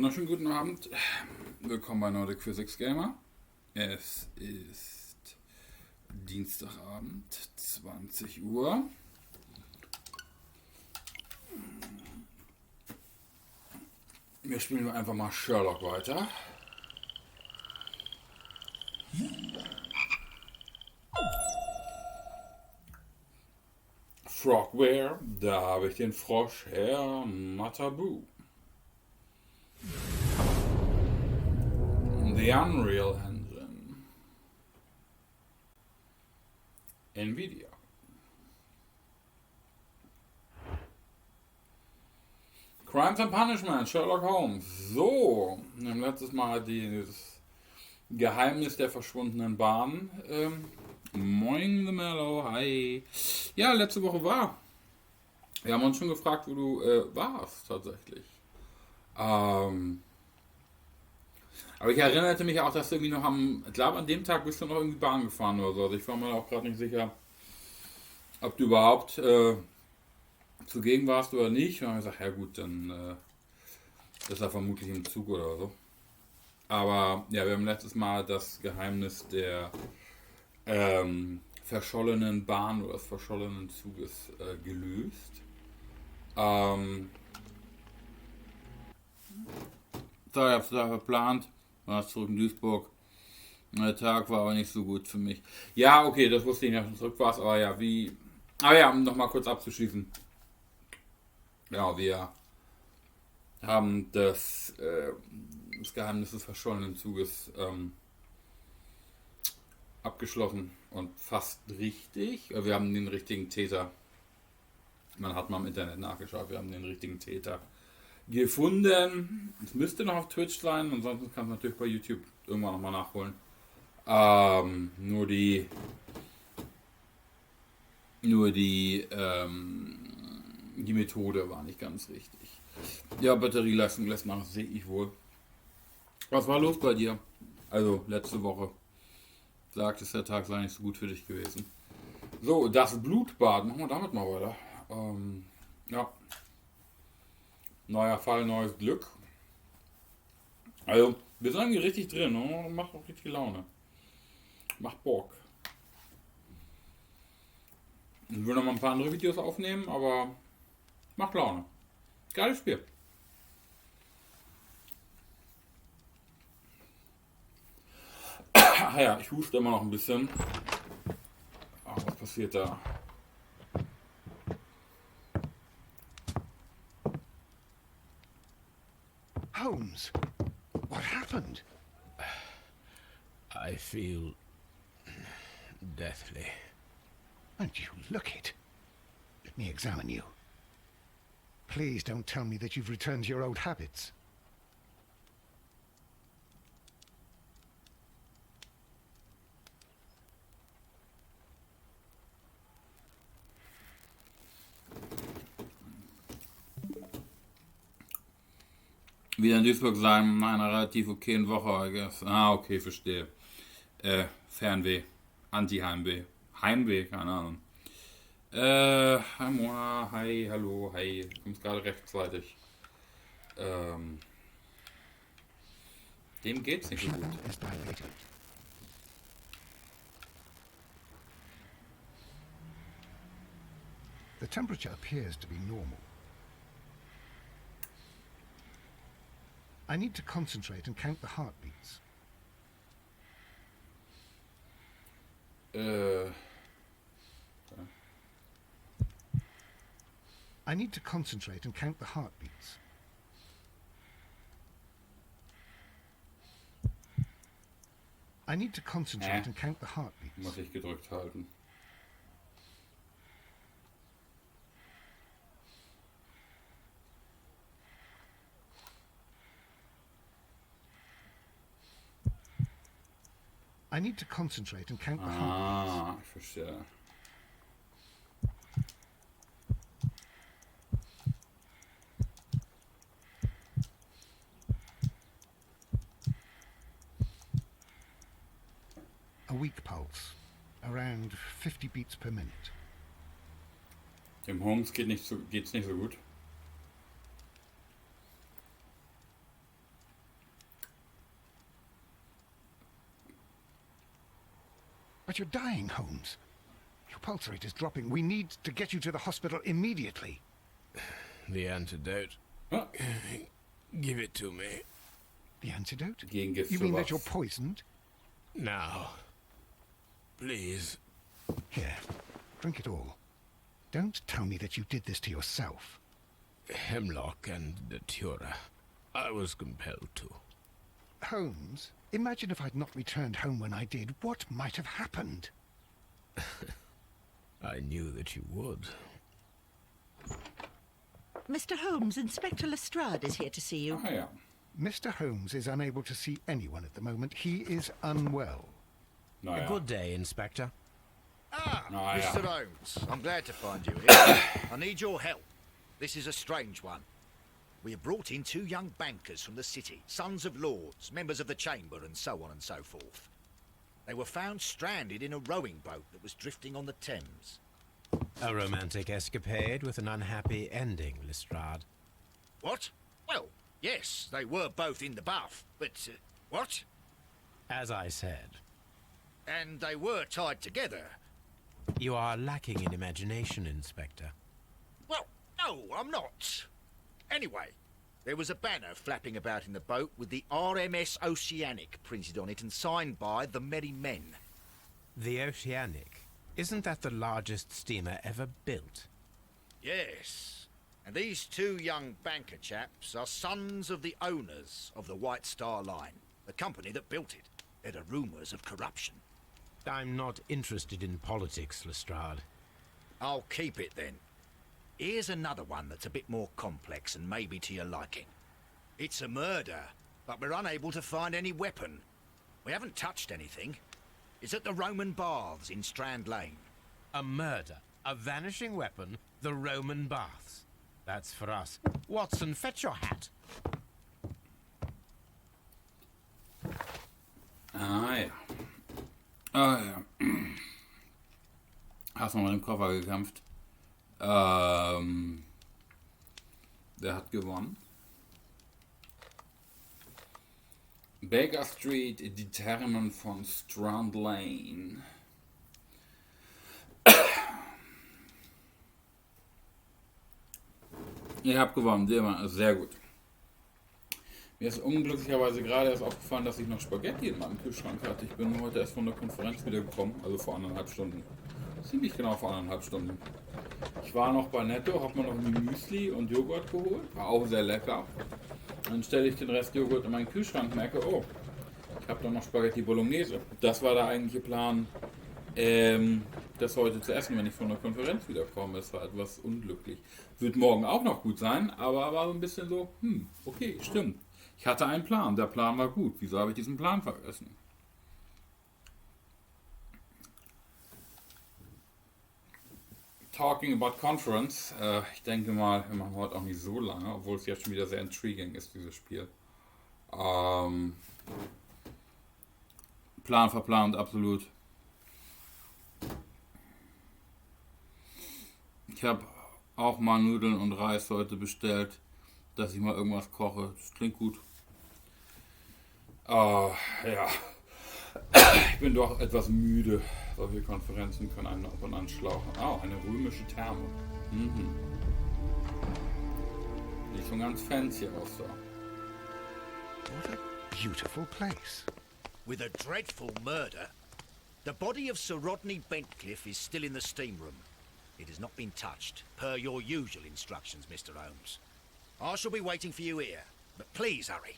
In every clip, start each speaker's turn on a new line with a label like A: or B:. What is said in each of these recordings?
A: Schönen guten Abend. Willkommen bei Nordic Physics Gamer. Es ist Dienstagabend, 20 Uhr. Wir spielen einfach mal Sherlock weiter. Frogware, da habe ich den Frosch, Herr Matabu. The Unreal Engine. Nvidia. Crimes and Punishment, Sherlock Holmes. So, wir haben letztes Mal dieses Geheimnis der verschwundenen Bahn. Moin, the Mellow, hi. Ja, letzte Woche war. Wir haben uns schon gefragt, wo du warst, tatsächlich. Aber ich erinnerte mich auch, dass du irgendwie noch ich glaube an dem Tag bist du noch irgendwie Bahn gefahren oder so. Also ich war mir auch gerade nicht sicher, ob du überhaupt zugegen warst oder nicht. Und dann habe ich gesagt, ja gut, dann ist er vermutlich im Zug oder so. Aber ja, wir haben letztes Mal das Geheimnis der verschollenen Bahn oder des verschollenen Zuges gelöst. So, ich habe es da verplant. War zurück in Duisburg. Der Tag war aber nicht so gut für mich. Ja, okay, das wusste ich, dass du zurück warst, aber ja, wie. Aber ja, um nochmal kurz abzuschließen. Ja, wir haben das Geheimnis des verschollenen Zuges abgeschlossen und fast richtig. Wir haben den richtigen Täter. Man hat mal im Internet nachgeschaut, wir haben den richtigen Täter gefunden. Es müsste noch auf Twitch sein, ansonsten kann es natürlich bei YouTube irgendwann nochmal nachholen. Nur die Methode war nicht ganz richtig. Ja, Batterieleistung lässt nach, sehe ich wohl. Was war los bei dir? Also, letzte Woche. Sagtest, der Tag sei nicht so gut für dich gewesen. So, das Blutbad. Machen wir damit mal weiter. Ja. Neuer Fall, neues Glück. Also, wir sind irgendwie richtig drin. Ne? Macht auch richtig Laune. Macht Bock. Ich will noch mal ein paar andere Videos aufnehmen, aber macht Laune. Geiles Spiel. Ach ja, ich huste immer noch ein bisschen. Ach, was passiert da?
B: Holmes, what happened?
C: I feel deathly.
B: And you look it. Let me examine you. Please don't tell me that you've returned to your old habits.
A: Wieder in Duisburg sein, in einer relativ okayen Woche, I guess. Ah, okay, verstehe. Fernweh. Anti-Heimweh. Heimweh, keine Ahnung. Hi Mona, hi, hallo, hi. Du kommst gerade rechtzeitig. Dem geht's nicht so gut.
B: The temperature appears to be normal. I need to concentrate and count the heartbeats. I need to concentrate and count the heartbeats. I need to concentrate and count the heartbeats.
A: Muss ich gedrückt halten.
B: I need to concentrate and count the heartbeats.
A: Ah, ich verstehe.
B: A weak pulse, around 50 beats per minute.
A: Dem Holmes geht's nicht so gut.
B: But you're dying, Holmes. Your pulse rate is dropping. We need to get you to the hospital immediately.
C: The antidote.
A: Huh?
C: Give it to me.
B: The antidote?
A: Gegen Gift
B: You
A: für
B: mean
A: was?
B: that you're poisoned?
C: Now. Please.
B: Here, drink it all. Don't tell me that you did this to yourself.
C: Hemlock and datura. I was compelled to.
B: Holmes, imagine if I'd not returned home when I did. What might have happened?
C: I knew that you would.
D: Mr. Holmes, Inspector Lestrade is here to see you.
A: Ah ja.
B: Mr. Holmes is unable to see anyone at the moment. He is unwell.
A: Naja.
E: Good day, Inspector.
A: Naja.
F: Mr. Holmes, I'm glad to find you here. I need your help. This is a strange one. We have brought in 2 young bankers from the city, sons of lords, members of the chamber, and so on and so forth. They were found stranded in a rowing boat that was drifting on the Thames.
E: A romantic escapade with an unhappy ending, Lestrade.
F: What? Well, yes, they were both in the bath, but... what?
E: As I said,
F: And they were tied together.
E: you are lacking in imagination, Inspector.
F: Well, no, I'm not. Anyway, there was a banner flapping about in the boat with the RMS Oceanic printed on it and signed by the Merry Men.
E: The Oceanic. Isn't that the largest steamer ever built?
F: Yes. And these 2 young banker chaps are sons of the owners of the White Star Line, the company that built it. There are rumours of corruption.
E: I'm not interested in politics, Lestrade.
F: I'll keep it then. Here's another one that's a bit more complex and maybe to your liking. It's a murder, but we're unable to find any weapon. We haven't touched anything. It's at the Roman Baths in Strand Lane.
E: A murder, a vanishing weapon, the Roman baths. That's for us. Watson, fetch your hat.
A: Ah ja. Ah ja. Hast nochmal im Koffer gekämpft. Der hat gewonnen. Baker Street, die Thermen von Strand Lane. Ihr habt gewonnen, sehr gut. Mir ist unglücklicherweise gerade erst aufgefallen, dass ich noch Spaghetti in meinem Kühlschrank hatte. Ich bin heute erst von der Konferenz wiedergekommen, also vor 1,5 Stunden. Ziemlich genau vor 1,5 Stunden. Ich war noch bei Netto, hab mir noch ein Müsli und Joghurt geholt. War auch sehr lecker. Dann stelle ich den Rest Joghurt in meinen Kühlschrank und merke, oh, ich habe da noch Spaghetti Bolognese. Das war der eigentliche Plan, das heute zu essen, wenn ich von der Konferenz wiederkomme. Es war etwas unglücklich. Wird morgen auch noch gut sein, aber war so ein bisschen so, okay, stimmt. Ich hatte einen Plan, der Plan war gut. Wieso habe ich diesen Plan vergessen? Talking about Conference. Ich denke mal, wir machen heute auch nicht so lange, obwohl es jetzt schon wieder sehr intriguing ist, dieses Spiel. Plan verplant, absolut. Ich habe auch mal Nudeln und Reis heute bestellt, dass ich mal irgendwas koche. Das klingt gut. Ja. Ich bin doch etwas müde. Solche Konferenzen können einen ab und an schlauchen. Eine römische Therme. Sieht schon ganz fancy aus da.
B: What a beautiful place.
F: With a dreadful murder. The body of Sir Rodney Bentcliffe is still in the steam room. It has not been touched, per your usual instructions, Mr. Holmes. I shall be waiting for you here, but please hurry.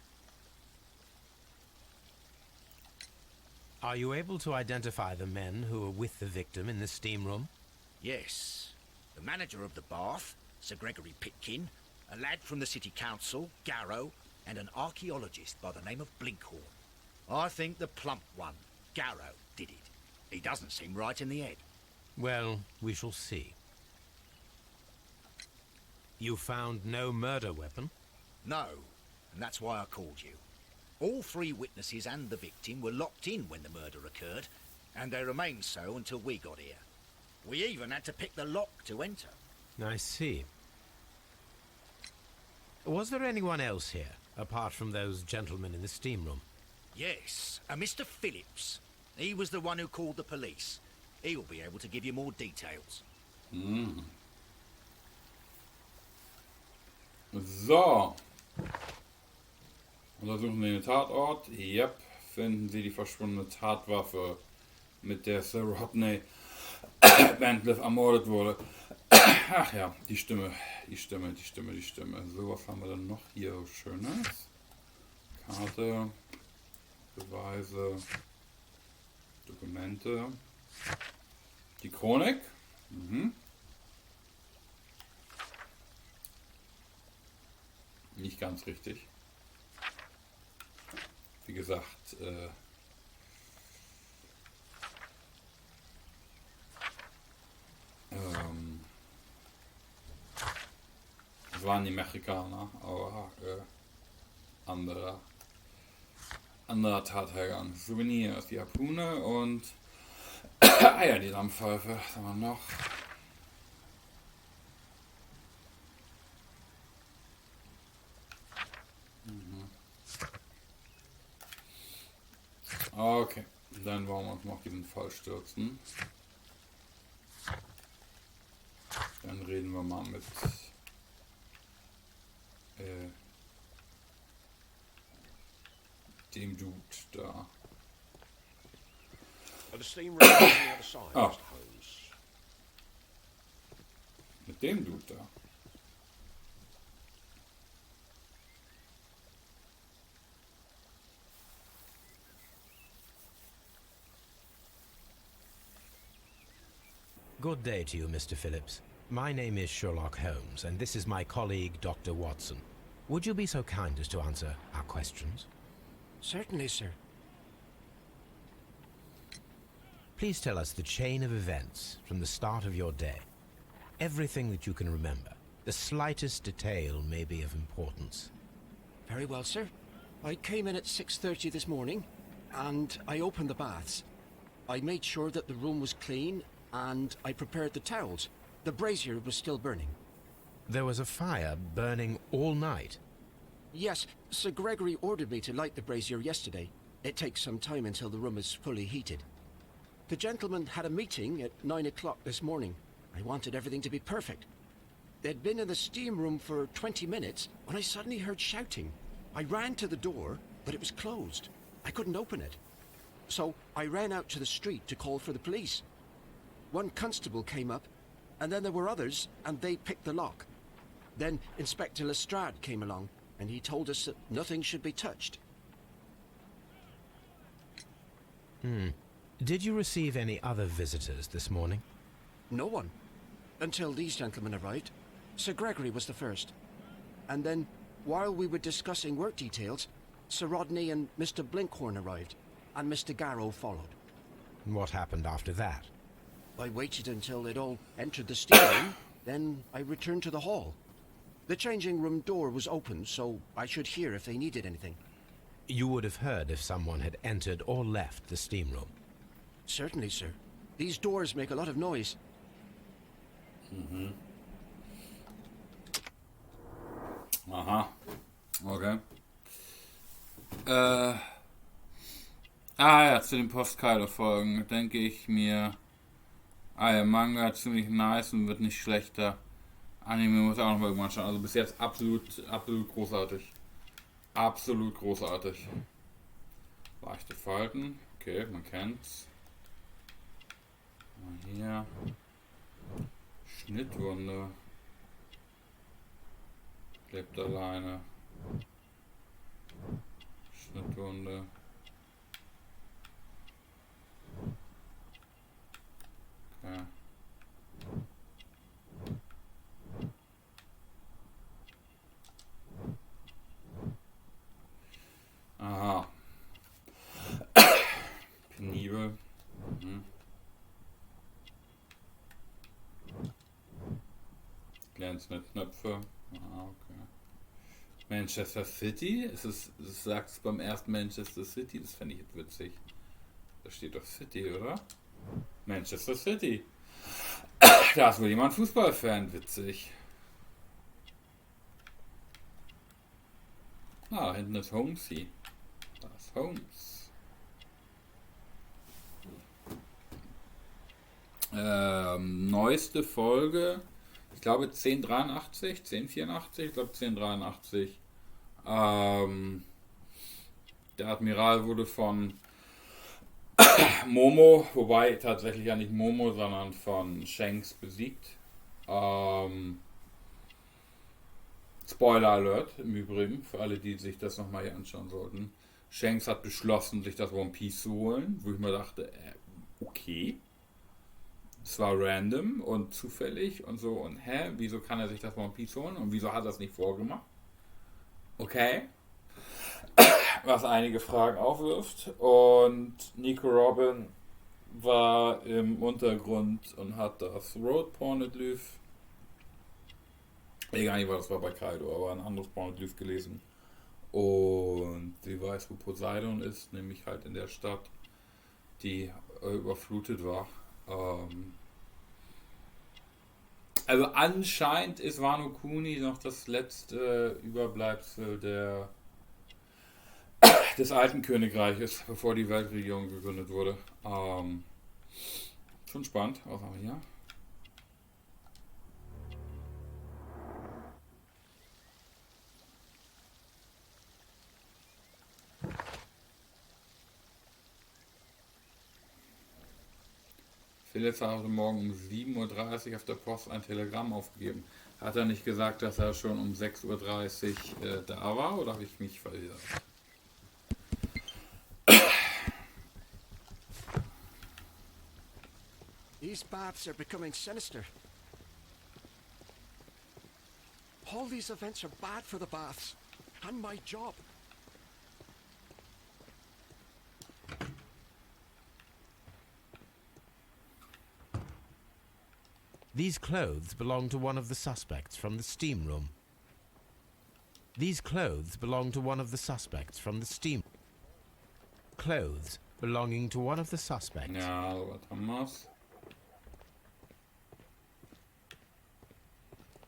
E: Are you able to identify the men who were with the victim in the steam room?
F: Yes. The manager of the bath, Sir Gregory Pitkin, a lad from the city council, Garrow, and an archaeologist by the name of Blinkhorn. I think the plump one, Garrow, did it. He doesn't seem right in the head.
E: Well, we shall see. You found no murder weapon?
F: No, and that's why I called you. All 3 witnesses and the victim were locked in when the murder occurred, and they remained so until we got here. We even had to pick the lock to enter.
E: I see. Was there anyone else here, apart from those gentlemen in the steam room?
F: Yes, a Mr. Phillips. He was the one who called the police. He'll be able to give you more details.
A: So. Untersuchen Sie den Tatort. Yep. Finden Sie die verschwundene Tatwaffe, mit der Sir Rodney Bentcliffe ermordet wurde. Ach ja, die Stimme. So, was haben wir denn noch hier Schönes? Karte, Beweise, Dokumente, die Chronik. Nicht ganz richtig. Wie gesagt, das waren die Mexikaner, aber anderer Tathergang. Souvenir ist die Harpune und ja, die Lammpfeife. Was haben wir noch? Okay, dann wollen wir uns noch diesen Fall stürzen. Dann reden wir mal mit dem Dude da. Ah. Mit dem Dude da.
E: Good day to you, Mr. Phillips. My name is Sherlock Holmes, and this is my colleague, Dr. Watson. Would you be so kind as to answer our questions?
G: Certainly, sir.
E: Please tell us the chain of events from the start of your day. Everything that you can remember. The slightest detail may be of importance.
G: Very well, sir. I came in at 6:30 this morning, and I opened the baths. I made sure that the room was clean, and I prepared the towels. The brazier was still burning.
E: There was a fire burning all night.
G: Yes, Sir Gregory ordered me to light the brazier yesterday. It takes some time until the room is fully heated. The gentleman had a meeting at 9 o'clock this morning. I wanted everything to be perfect. They'd been in the steam room for 20 minutes when I suddenly heard shouting. I ran to the door, but it was closed. I couldn't open it. So I ran out to the street to call for the police. One constable came up, and then there were others, and they picked the lock. Then Inspector Lestrade came along, and he told us that nothing should be touched.
E: Did you receive any other visitors this morning?
G: No one. Until these gentlemen arrived. Sir Gregory was the first. And then, while we were discussing work details, Sir Rodney and Mr. Blinkhorn arrived, and Mr. Garrow followed.
E: What happened after that?
G: I waited until they'd all entered the steam room, then I returned to the hall. The changing room door was open, so I should hear if they needed anything.
E: You would have heard if someone had entered or left the steam room.
G: Certainly, sir. These doors make a lot of noise.
A: Aha. Okay. Ja, zu den Postkarte-Folgen denke ich mir, der Manga ziemlich nice und wird nicht schlechter. Anime muss auch noch mal irgendwann schauen. Also bis jetzt absolut großartig. Absolut großartig. Leichte Falten. Okay, man kennt's. Mal hier. Schnittwunde. Lebt alleine. Schnittwunde. Okay. Aha. Penibel. Glänzende Knöpfe. Ah, okay. Manchester City? Sagt es beim ersten Manchester City? Das fände ich jetzt witzig. Da steht doch City, oder? Manchester City. Da ist wohl jemand Fußballfan. Witzig. Ah, da hinten ist Holmesy. Da ist Holmes. Neueste Folge, ich glaube 1083, 1084, ich glaube 1083. Der Admiral wurde von Momo, wobei tatsächlich ja nicht Momo, sondern von Shanks besiegt. Spoiler Alert im Übrigen, für alle, die sich das nochmal hier anschauen sollten. Shanks hat beschlossen, sich das One Piece zu holen, wo ich mir dachte, okay. Es war random und zufällig und so und wieso kann er sich das One Piece holen und wieso hat er es nicht vorgemacht? Okay. Was einige Fragen aufwirft. Und Nico Robin war im Untergrund und hat das Road Pornoglyph, egal nicht, was das war bei Kaido, aber ein anderes Pornoglyph gelesen. Und sie weiß, wo Poseidon ist, nämlich halt in der Stadt, die überflutet war. Also anscheinend ist Wano Kuni noch das letzte Überbleibsel des alten Königreiches, bevor die Weltregierung gegründet wurde. Schon spannend. Was haben wir hier? Philipp hat heute Morgen um 7:30 Uhr auf der Post ein Telegramm aufgegeben. Hat er nicht gesagt, dass er schon um 6:30 Uhr da war, oder habe ich mich verirrt?
G: These baths are becoming sinister. All these events are bad for the baths and my job.
E: These clothes belong to one of the suspects from the steam room. These clothes belong to one of the suspects from the steam. Clothes belonging to one of the suspects.
A: Ja, so was haben wir's.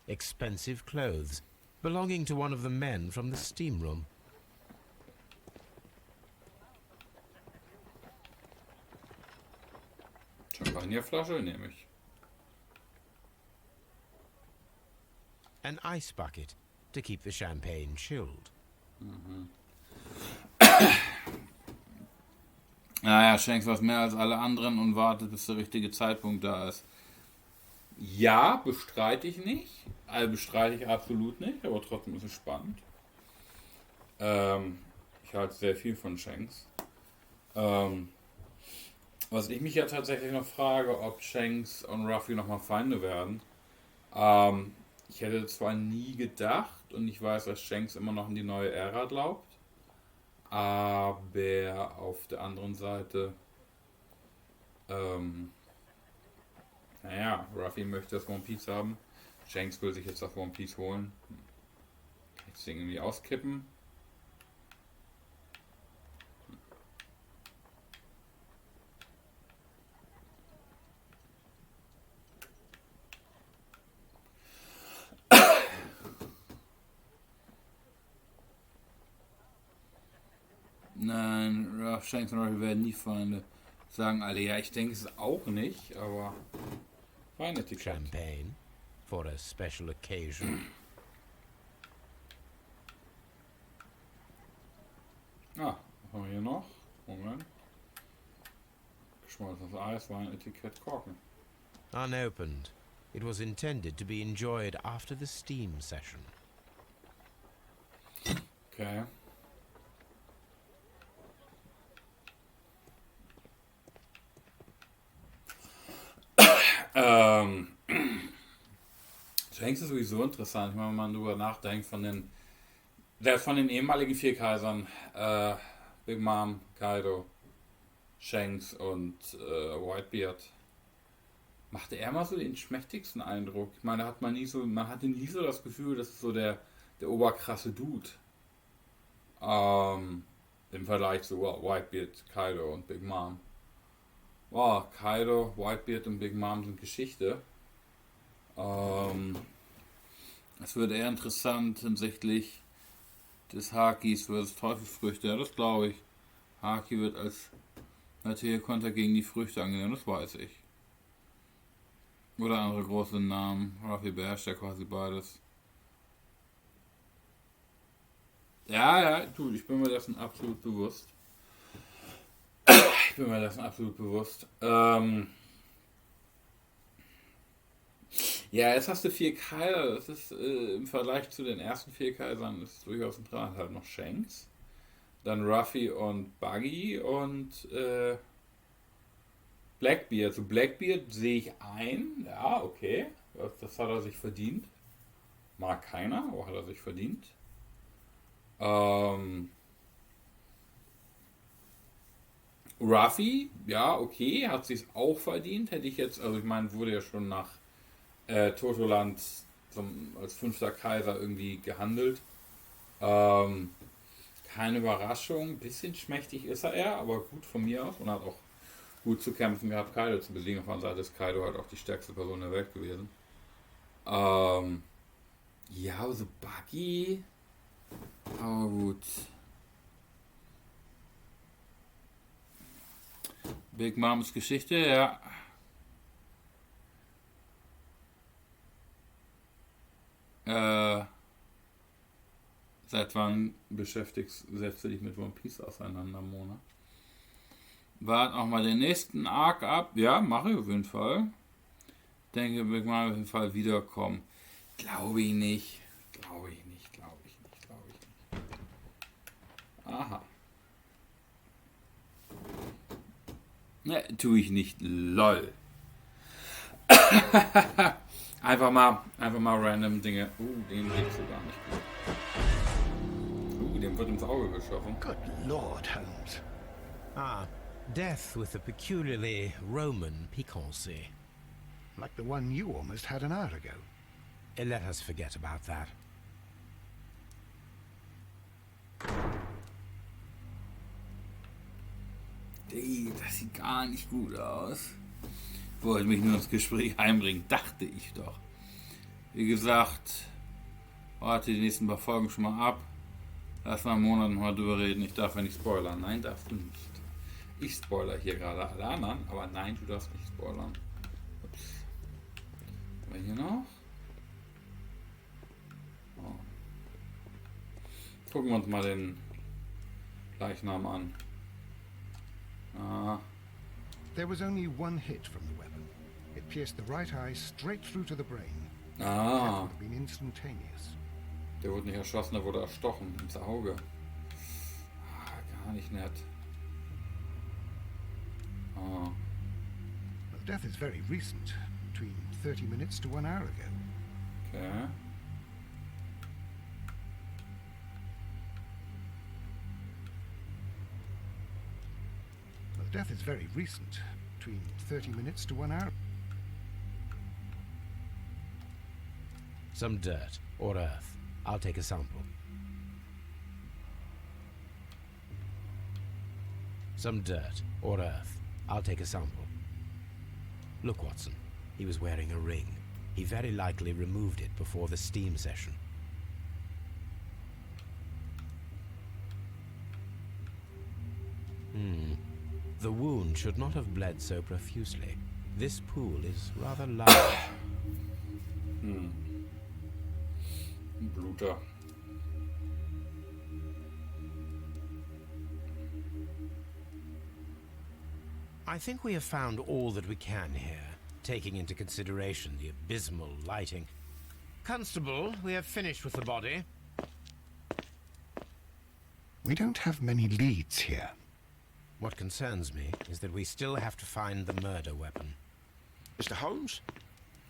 E: Expensive clothes belonging to one of the men from the steam room.
A: Champagnerflasche nehme ich.
E: An ice bucket to keep the champagne chilled.
A: Naja, Shanks was mehr als alle anderen und wartet, bis der richtige Zeitpunkt da ist. Ja, bestreite ich nicht. Also bestreite ich absolut nicht, aber trotzdem ist es spannend. Ich halte sehr viel von Shanks. Was ich mich ja tatsächlich noch frage, ob Shanks und Ruffy nochmal Feinde werden. Ich hätte zwar nie gedacht und ich weiß, dass Shanks immer noch an die neue Ära glaubt, aber auf der anderen Seite, naja, Ruffy möchte das One Piece haben, Shanks will sich jetzt das One Piece holen. Kann ich das Ding irgendwie auskippen? Nein, Shanks und Ruffy werden nie Feinde. Sagen alle, ja, ich denke es auch nicht, aber Weinetikett.
E: Champagne for a special occasion.
A: Was haben wir hier noch? Moment. Geschmolzenes Eis, Weinetikett, Korken.
E: Unopened. It was intended to be enjoyed after the steam session.
A: Okay. Shanks ist sowieso interessant, wenn man drüber nachdenkt, von den ehemaligen vier Kaisern, Big Mom, Kaido, Shanks und Whitebeard. Machte er mal so den schmächtigsten Eindruck? Ich meine, man hatte nie so das Gefühl, das ist so der oberkrasse Dude. Im Vergleich zu Whitebeard, Kaido und Big Mom. Wow, Kaido, Whitebeard und Big Mom sind Geschichte. Es wird eher interessant hinsichtlich des Hakis versus Teufelsfrüchte. Ja, das glaube ich. Haki wird als natürlicher Konter gegen die Früchte angenommen, das weiß ich. Oder andere große Namen. Ruffy beherrscht ja quasi beides. Ja, du, ich bin mir dessen absolut bewusst. Ja, jetzt hast du 4 Kaiser. Das ist im Vergleich zu den ersten 4 Kaisern ist durchaus interessant. Halt noch Shanks, dann Ruffy und Buggy und Blackbeard. So Blackbeard sehe ich ein. Ja, okay. Das hat er sich verdient. Mag keiner, aber hat er sich verdient. Ruffy, ja, okay, hat sich's auch verdient. Hätte ich jetzt, also ich meine, wurde ja schon nach Totoland als 5. Kaiser irgendwie gehandelt. Keine Überraschung, bisschen schmächtig ist er, aber gut von mir aus und hat auch gut zu kämpfen gehabt, Kaido zu besiegen. Auf der anderen Seite ist Kaido halt auch die stärkste Person der Welt gewesen. Ja, aber so Buggy. Aber gut. Big Moms Geschichte, ja. Seit wann setzt du dich mit One Piece auseinander, Mona? Wart auch mal den nächsten Arc ab. Ja, mache ich auf jeden Fall. Denke, Big Mom auf jeden Fall wiederkommen. Glaube ich nicht. Aha. Ne, tue ich nicht. LOL. einfach mal random Dinge. Den legst du gar nicht gut. Dem wird ins Auge geschossen.
B: Good Lord, Holmes.
E: Ah, death with a peculiarly Roman piquancy.
B: Like the one you almost had an hour ago.
E: Let us forget about that.
A: Das sieht gar nicht gut aus. Wollte mich nur ins Gespräch einbringen, dachte ich doch. Wie gesagt, warte die nächsten paar Folgen schon mal ab. Lass mal einen Monat mal drüber reden. Ich darf ja nicht spoilern. Nein, darfst du nicht. Ich spoiler hier gerade alle anderen, aber nein, du darfst nicht spoilern. Ups. Haben wir hier noch? Oh. Gucken wir uns mal den Leichnam an.
B: There was only one hit from the weapon. It pierced the right eye straight through to the brain. That would have been instantaneous.
A: Der wurde nicht erschossen, der wurde erstochen ins Auge. Gar nicht nett.
B: Well, death is very recent. Between 30 minutes to 1 hour ago.
A: Okay.
B: Death is very recent, between 30 minutes to 1 hour.
E: Some dirt or earth. I'll take a sample. Some dirt or earth. I'll take a sample. Look, Watson. He was wearing a ring. He very likely removed it before the steam session. The wound should not have bled so profusely. This pool is rather large.
A: Bluter.
E: I think we have found all that we can here, taking into consideration the abysmal lighting. Constable, we have finished with the body.
B: We don't have many leads here.
E: What concerns me is that we still have to find the murder weapon.
H: Mr. Holmes?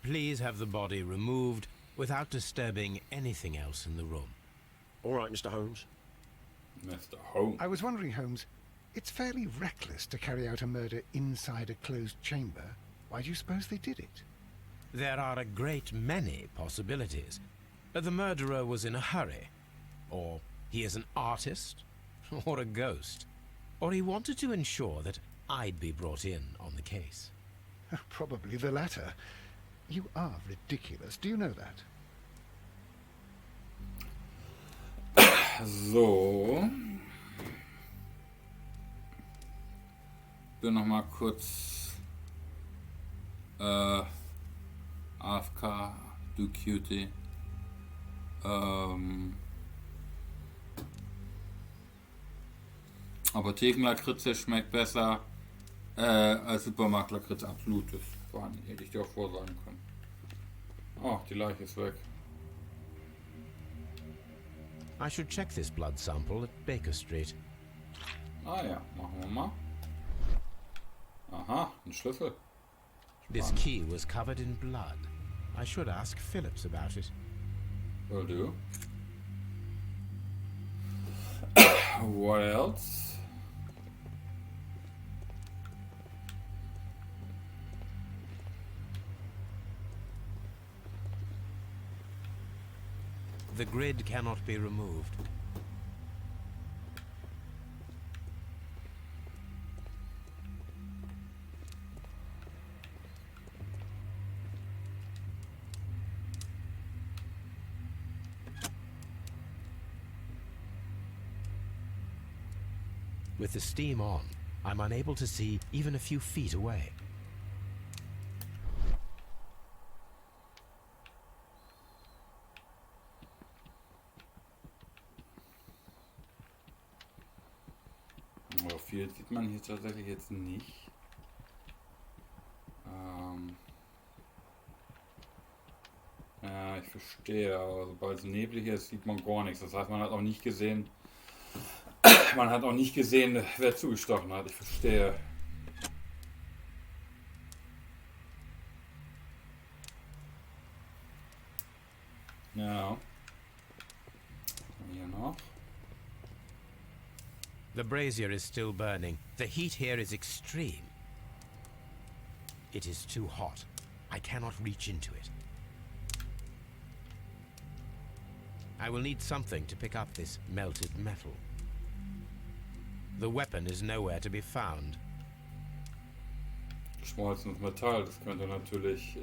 E: Please have the body removed without disturbing anything else in the room.
H: All right, Mr. Holmes.
A: Mr. Holmes.
B: I was wondering, Holmes, it's fairly reckless to carry out a murder inside a closed chamber. Why do you suppose they did it?
E: There are a great many possibilities. The murderer was in a hurry. Or he is an artist. Or a ghost. Or he wanted to ensure that I'd be brought in on the case.
B: Probably the latter. You are ridiculous. Do you know that?
A: So. Bin noch mal kurz AFK, du Cutie. Apothekenlakritze schmeckt besser als Supermarktlakritze. Absolut, das war nicht, hätte ich dir auch vorsagen können. Oh, die Leiche ist weg.
E: I should check this blood sample at Baker Street.
A: Ah ja, machen wir mal. Aha, ein Schlüssel.
E: This key was covered in blood. I should ask Phillips about it.
A: Will do. What else?
E: The grid cannot be removed. With the steam on, I'm unable to see even a few feet away.
A: Aber viel sieht man hier tatsächlich jetzt nicht. Ja, ich verstehe, aber sobald es neblig ist, sieht man gar nichts. Das heißt, man hat auch nicht gesehen, wer zugestochen hat. Ich verstehe. Ja. Hier noch.
E: The brazier is still burning. The heat here is extreme. It is too hot. I cannot reach into it. I will need something to pick up this melted metal. The weapon is nowhere to be found.
A: Geschmolzenes Metall, das könnte natürlich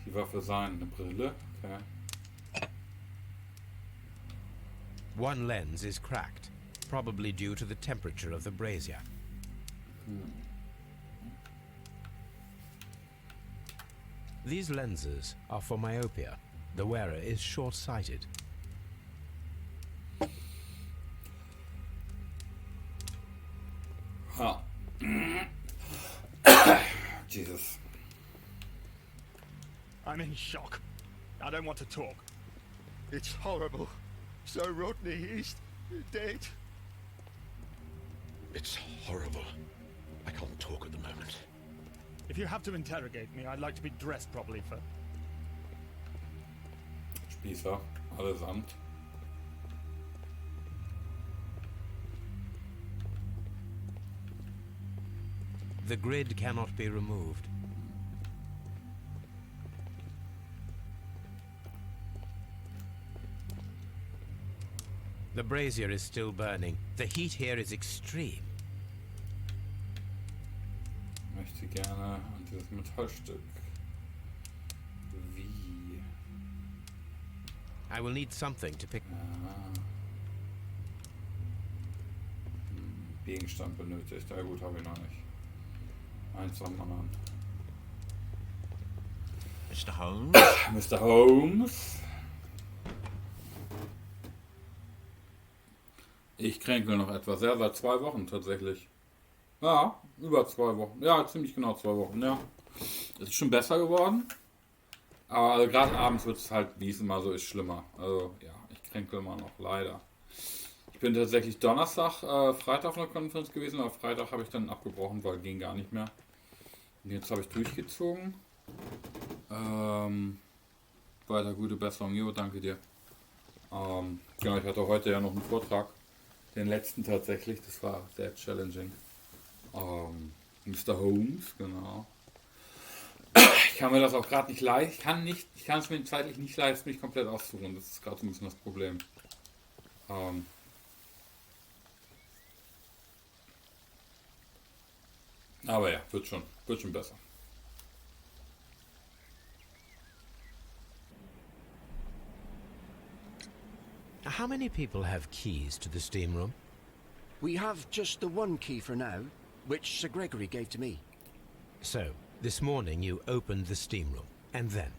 A: die Waffe sein. Eine Brille, okay.
E: One lens is cracked, probably due to the temperature of the brazier. These lenses are for myopia. The wearer is short-sighted.
A: Ha. Jesus.
I: I'm in shock. I don't want to talk. It's horrible. Sir Rodney is dead.
H: It's horrible. I can't talk at the moment.
I: If you have to interrogate me, I'd like to be dressed properly for...
A: Spießer, allesamt.
E: The grid cannot be removed. The brazier is still burning. The heat here is extreme.
A: Ich möchte gerne an dieses Metallstück. Wie?
E: I will need something to pick.
A: Gegenstand benötigt. Ja gut, habe ich noch nicht. Eins haben wir an.
F: Mr. Holmes?
A: Mr. Holmes? Ich kränkel noch etwas. Ja, seit 2 Wochen tatsächlich. Ja, über 2 Wochen. Ja, ziemlich genau 2 Wochen, ja. Es ist schon besser geworden. Aber also gerade abends wird es halt, wie es immer so ist, schlimmer. Also ja, ich kränkel immer noch, leider. Ich bin tatsächlich Freitag auf einer Konferenz gewesen, aber Freitag habe ich dann abgebrochen, weil ging gar nicht mehr. Und jetzt habe ich durchgezogen. Weiter gute Besserung, Jo, danke dir. Genau, ich hatte heute ja noch einen Vortrag. Den letzten tatsächlich, das war sehr challenging. Mr. Holmes, genau. Ich kann mir das auch gerade nicht leisten. Ich kann es mir zeitlich nicht leisten, mich komplett auszuruhen. Das ist gerade so ein bisschen das Problem. Aber ja, wird schon besser.
E: How many people have keys to the steam room?
G: We have just the one key for now, which Sir Gregory gave to me.
E: So, this morning you opened the steam room. And then?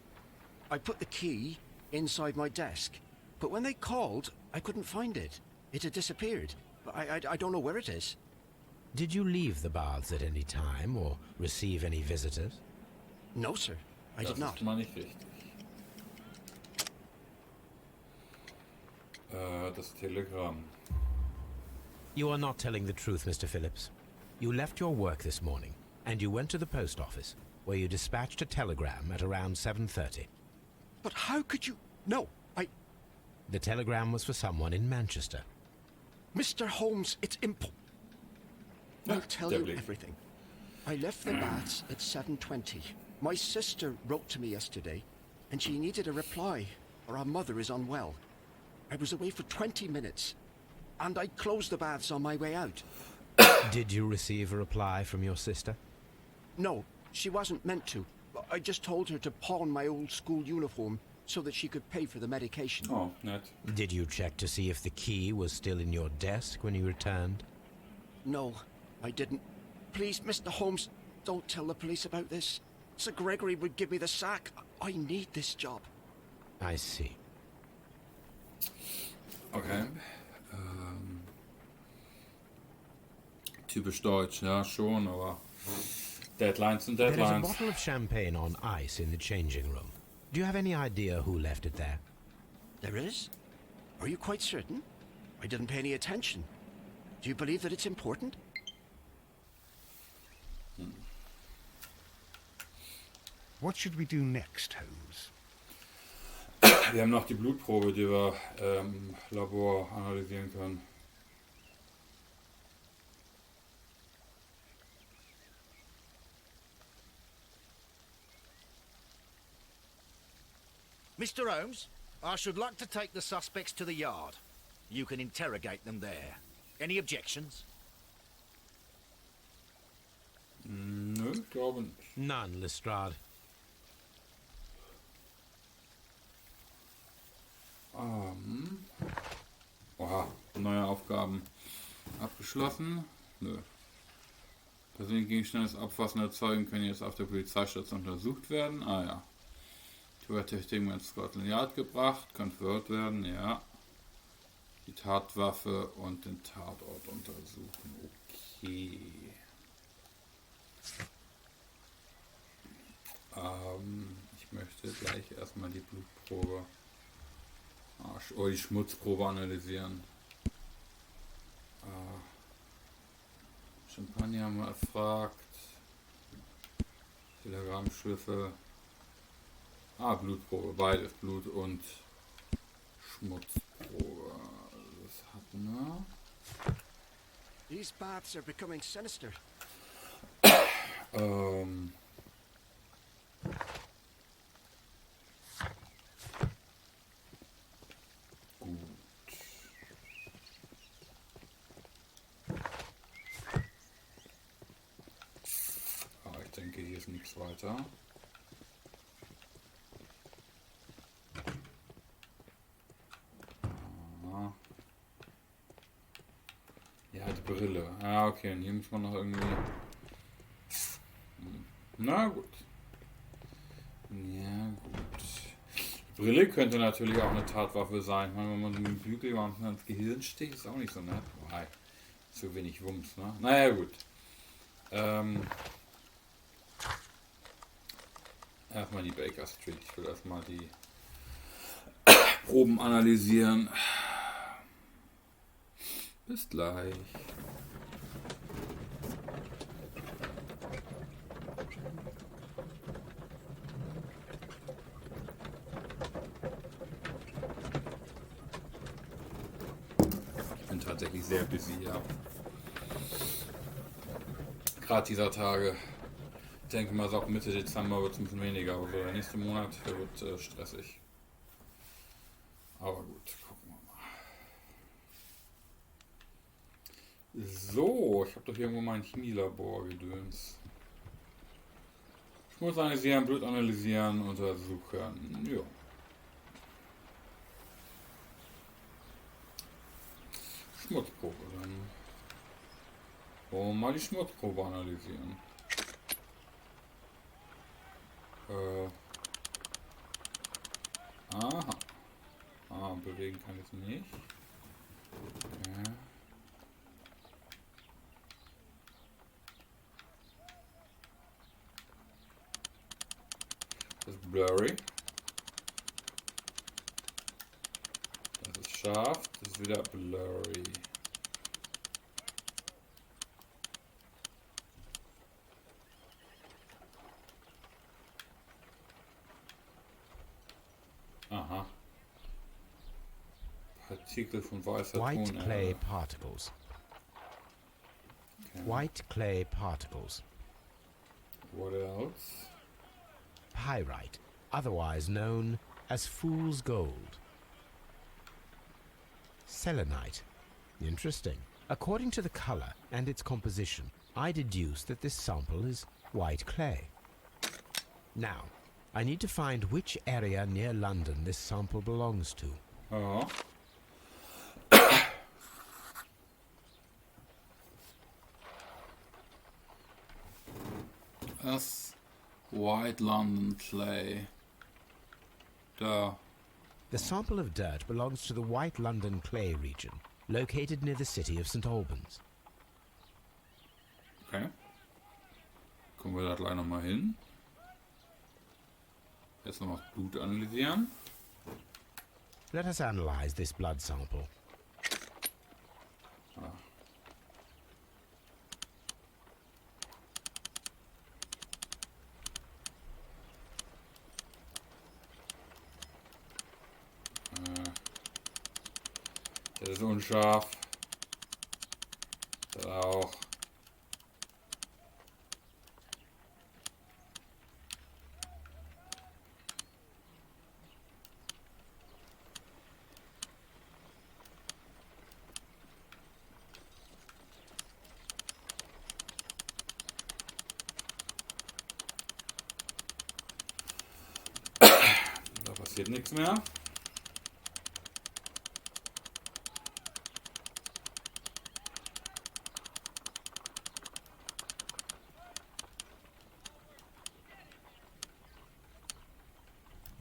G: I put the key inside my desk, but when they called, I couldn't find it. It had disappeared. I don't know where it is.
E: Did you leave the baths at any time or receive any visitors?
G: No, sir. I did not.
A: Das ist mal nicht richtig. Das Telegramm.
E: You are not telling the truth, Mr. Phillips. You left your work this morning, and you went to the post office, where you dispatched a telegram at around 7:30.
G: But how could you... No,
E: The telegram was for someone in Manchester.
G: Mr. Holmes, it's I'll tell you
A: Debbie.
G: everything. I left the baths at 7:20. My sister wrote to me yesterday, and she needed a reply, or our mother is unwell. I was away for 20 minutes, and I closed the baths on my way out.
E: Did you receive a reply from your sister?
G: No, she wasn't meant to. I just told her to pawn my old school uniform so that she could pay for the medication.
A: Oh, nett.
E: Did you check to see if the key was still in your desk when you returned?
G: No, I didn't. Please, Mr. Holmes, don't tell the police about this. Sir Gregory would give me the sack. I need this job.
E: I see.
A: Okay. Typisch deutsch, ja schon, aber Deadlines sind
E: There is a
A: Deadlines.
E: bottle of champagne on ice in the changing room. Do you have any idea who left it there?
G: There is? Are you quite certain? I didn't pay any attention. Do you believe that it's important?
B: What should we do next, Holmes?
A: Wir haben noch die Blutprobe, die wir im Labor analysieren können.
F: Mr. Holmes, I should like to take the suspects to the yard. You can interrogate them there. Any objections?
A: Nö, ich glaube nicht.
E: None, Lestrade.
A: Oha, neue Aufgaben abgeschlossen. Nö. Persönliche Gegenstände des Abfassen der Zeugen können jetzt auf der Polizeistation untersucht werden. Ah ja. Die Verdächtigen ins Scotland Yard gebracht, können verhört werden, ja. Die Tatwaffe und den Tatort untersuchen. Okay. Ich möchte gleich erstmal die Blutprobe, die Schmutzprobe analysieren. Champagner haben wir erfragt. Telegrammschlüssel. Blutprobe, beides, Blut und Schmutzprobe. Das hatten wir.
G: These baths are becoming sinister.
A: Gut. Ich denke, hier ist nichts weiter. Ja, die Brille. Okay, und hier muss man noch irgendwie... Na gut. Ja, gut. Die Brille könnte natürlich auch eine Tatwaffe sein. Ich meine, wenn man so einen Bügel ans Gehirn sticht, ist auch nicht so nett. Boah, zu wenig Wumms, ne? Naja, gut. Erstmal die Baker Street. Ich will erstmal die Proben analysieren. Bis gleich. Ich bin tatsächlich sehr busy, ja. Gerade dieser Tage. Ich denke mal, so ab Mitte Dezember wird es ein bisschen weniger, aber so der nächste Monat wird stressig. Aber gut, gucken wir mal. So, ich habe doch hier irgendwo mein Chemielabor gedöns. Schmutz analysieren, Blut analysieren, untersuchen. Ja. Schmutzprobe dann. Wollen wir mal die Schmutzprobe analysieren. Aha. Ah, bewegen kann ich nicht. Okay. Das ist blurry. Das ist scharf. Das ist wieder blurry. Aha. Partikel von weißer
E: White
A: Tonerde.
E: clay particles.
A: Okay.
E: White clay particles.
A: What else?
E: Pyrite, otherwise known as fool's gold. Selenite. Interesting. According to the color and its composition, I deduce that this sample is white clay. Now, I need to find which area near London this sample belongs to.
A: Oh. Das White London clay. Da.
E: The sample of dirt belongs to the White London clay region, located near the city of St. Albans.
A: Okay. Kommen wir da gleich nochmal hin. Jetzt noch das Blut analysieren.
E: Let us analyze this blood sample.
A: Ah. Das ist unscharf. Das auch. Da passiert nichts mehr.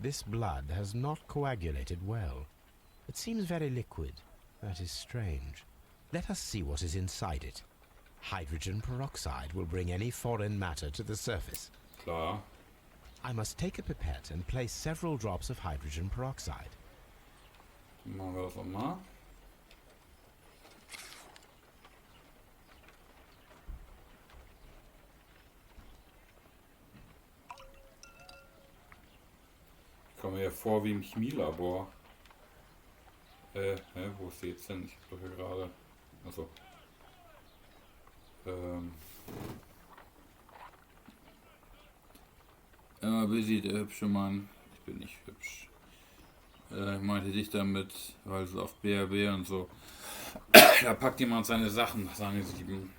E: This blood has not coagulated well. It seems very liquid. That is strange. Let us see what is inside it. Hydrogen peroxide will bring any foreign matter to the surface.
A: Klar.
E: I must take a pipette and place several drops of hydrogen peroxide.
A: Machen wir das nochmal. Ich komme mir vor wie im Chemielabor. Wo ist die jetzt denn? Ich hab doch hier gerade. Achso. Busy, der hübsche Mann. Ich bin nicht hübsch. Ich meinte dich damit, weil so auf BRB und so. Da packt jemand seine Sachen, seine 7.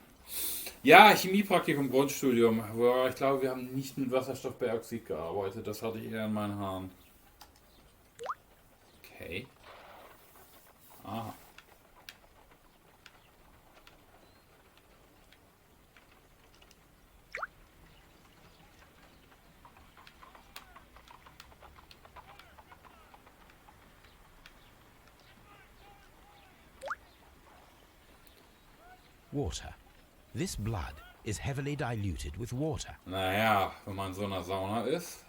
A: Ja, Chemiepraktikum im Grundstudium. Aber ich glaube, wir haben nicht mit Wasserstoffperoxid gearbeitet. Das hatte ich eher in meinen Haaren. Okay. Aha.
E: Water. This blood is heavily diluted with water.
A: Naja, wenn man in so einer Sauna ist.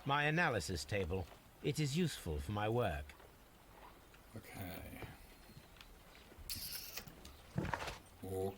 E: My analysis table. It is useful for my work.
A: Okay. Okay.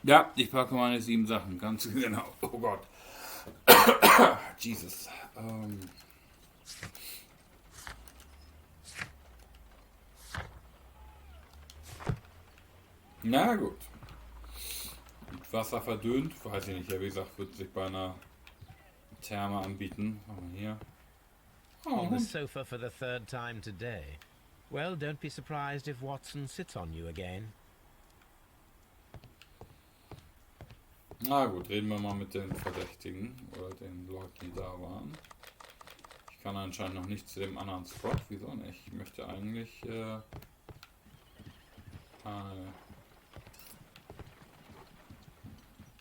A: Ja, ich packe meine 7 Sachen, ganz genau. Oh Gott. Jesus. Na gut. Mit Wasser verdünnt, weiß ich nicht, ja, wie gesagt, wird sich bei einer Therme anbieten. Hier.
E: On the sofa for the 3rd time today. Well, don't be surprised if Watson sits on you again.
A: Na gut, reden wir mal mit den Verdächtigen oder den Leuten, die da waren. Ich kann anscheinend noch nicht zu dem anderen Spot. Wieso nicht? Ich möchte eigentlich na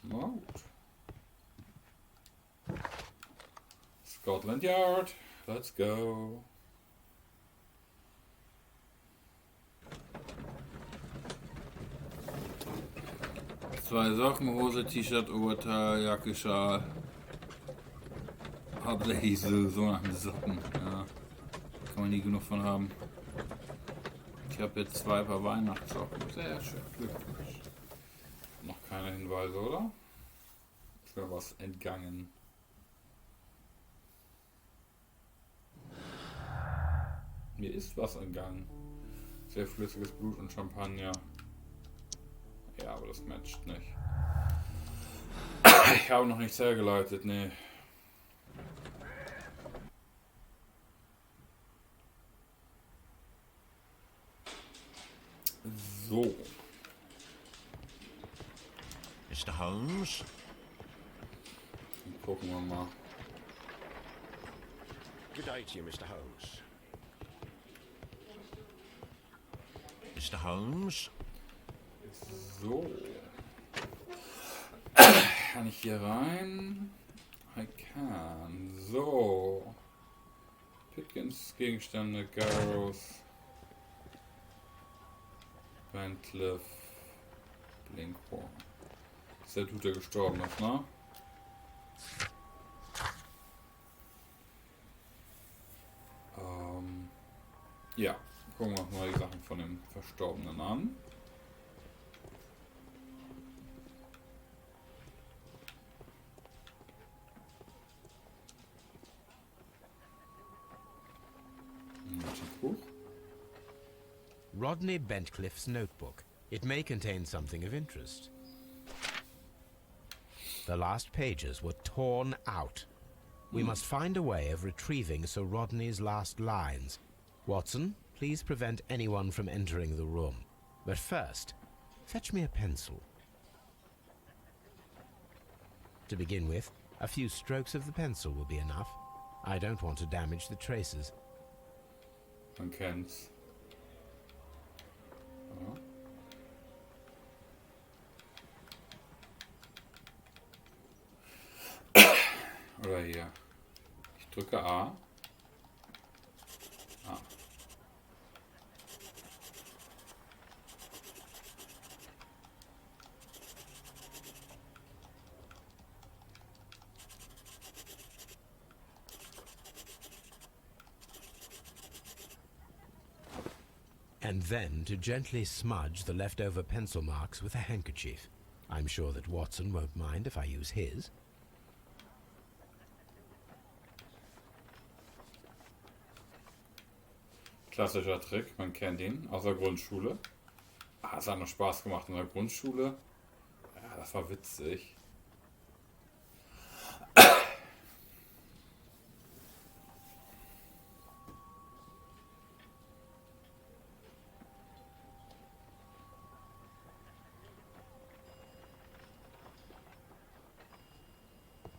A: gut. Scotland Yard. Let's go. Zwei Socken, Hose, T-Shirt, Oberteil, Jacke, Schal. Hauptsächlich so nach den Socken. Ja. Kann man nie genug von haben. Ich habe jetzt 2 Paar Weihnachtssocken. Sehr schön. Glückwunsch. Noch keine Hinweise, oder? Ist mir was entgangen. Mir ist was entgangen. Sehr flüssiges Blut und Champagner. Ja, aber das matcht nicht. Ich habe noch nichts hergeleitet, nee. So.
H: Mr. Holmes?
A: Dann gucken wir mal.
H: Good day to you, Mr. Holmes. Mr. Holmes?
A: So. Kann ich hier rein? I can. So. Pitkins Gegenstände, Garrows. Bentcliffe. Blinkhorn. Das ist der Dude, der gestorben ist, ne? Ja. Gucken wir uns mal die Sachen von dem Verstorbenen an.
E: Rodney Bentcliffe's notebook. It may contain something of interest. The last pages were torn out. We must find a way of retrieving Sir Rodney's last lines. Watson, please prevent anyone from entering the room. But first, fetch me a pencil. To begin with, a few strokes of the pencil will be enough. I don't want to damage the traces.
A: Man kennt's. Ja. Oder hier. Ich drücke A. A.
E: And then to gently smudge the leftover pencil marks with a handkerchief. I'm sure that Watson won't mind if I use his.
A: Klassischer Trick, man kennt ihn aus der Grundschule. Ah, es hat noch Spaß gemacht in der Grundschule. Ja, das war witzig.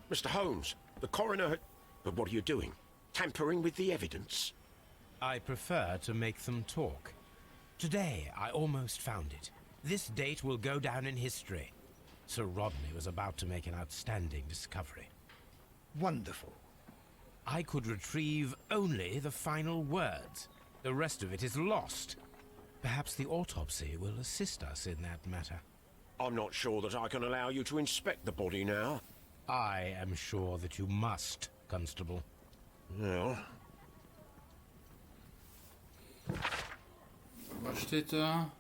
H: Mr. Holmes, the coroner had... But what are you doing? Tampering with the evidence?
E: I prefer to make them talk. Today, I almost found it. This date will go down in history. Sir Rodney was about to make an outstanding discovery.
B: Wonderful.
E: I could retrieve only the final words. The rest of it is lost. Perhaps the autopsy will assist us in that matter.
H: I'm not sure that I can allow you to inspect the body now.
E: I am sure that you must, Constable.
H: Well...
A: Was steht da?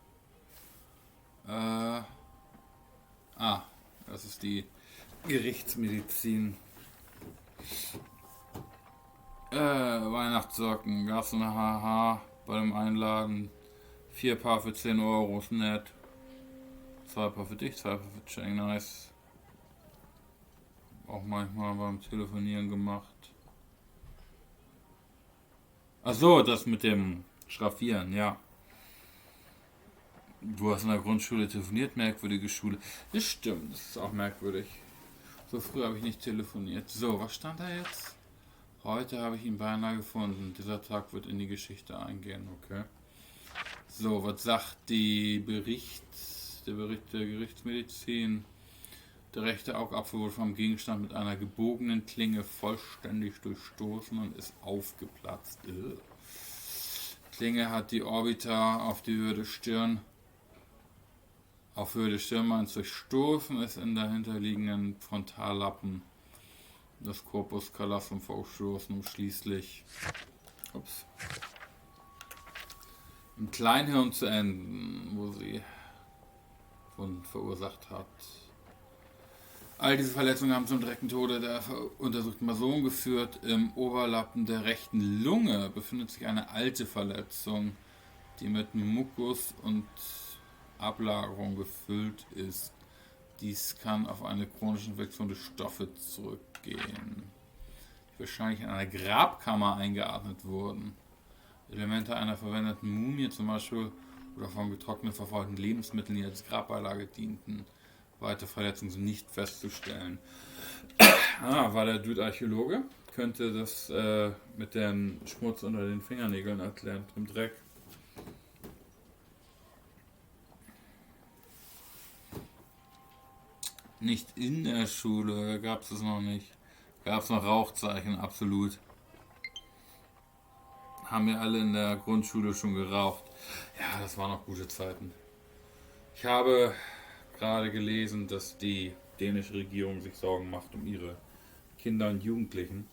A: Das ist die Gerichtsmedizin. Weihnachtssocken, Gassen, haha, bei dem Einladen. 4 Paar für 10 Euro, ist nett. 2 Paar für dich, 2 Paar für Cheng, nice. Auch manchmal beim Telefonieren gemacht. Ach so, das mit dem Schraffieren, ja. Du hast in der Grundschule telefoniert, merkwürdige Schule. Das stimmt, das ist auch merkwürdig. So früh habe ich nicht telefoniert. So, was stand da jetzt? Heute habe ich ihn beinahe gefunden. Dieser Tag wird in die Geschichte eingehen, okay. So, was sagt der Bericht der Gerichtsmedizin? Der rechte Augapfel wurde vom Gegenstand mit einer gebogenen Klinge vollständig durchstoßen und ist aufgeplatzt. Klinge hat die Orbita auf Höhe der Stirn durchstoßen, ist in der hinterliegenden Frontallappen des Corpus callosum verstoßen und schließlich im Kleinhirn zu enden, wo sie verursacht hat. All diese Verletzungen haben zum direkten Tode der untersuchten Person geführt. Im Oberlappen der rechten Lunge befindet sich eine alte Verletzung, die mit Mukus und Ablagerung gefüllt ist. Dies kann auf eine chronische Infektion des Stoffes zurückgehen, die wahrscheinlich in einer Grabkammer eingeatmet wurden. Elemente einer verwendeten Mumie zum Beispiel oder von getrocknet verfaulten Lebensmitteln, die als Grabbeilage dienten. Weitere Verletzungen sind nicht festzustellen. War der Dude Archäologe? Könnte das mit dem Schmutz unter den Fingernägeln erklären, mit dem Dreck. Nicht in der Schule, gab es noch nicht. Gab es noch Rauchzeichen, absolut. Haben wir alle in der Grundschule schon geraucht. Ja, das waren noch gute Zeiten. Ich habe gerade gelesen, dass die dänische Regierung sich Sorgen macht um ihre Kinder und Jugendlichen.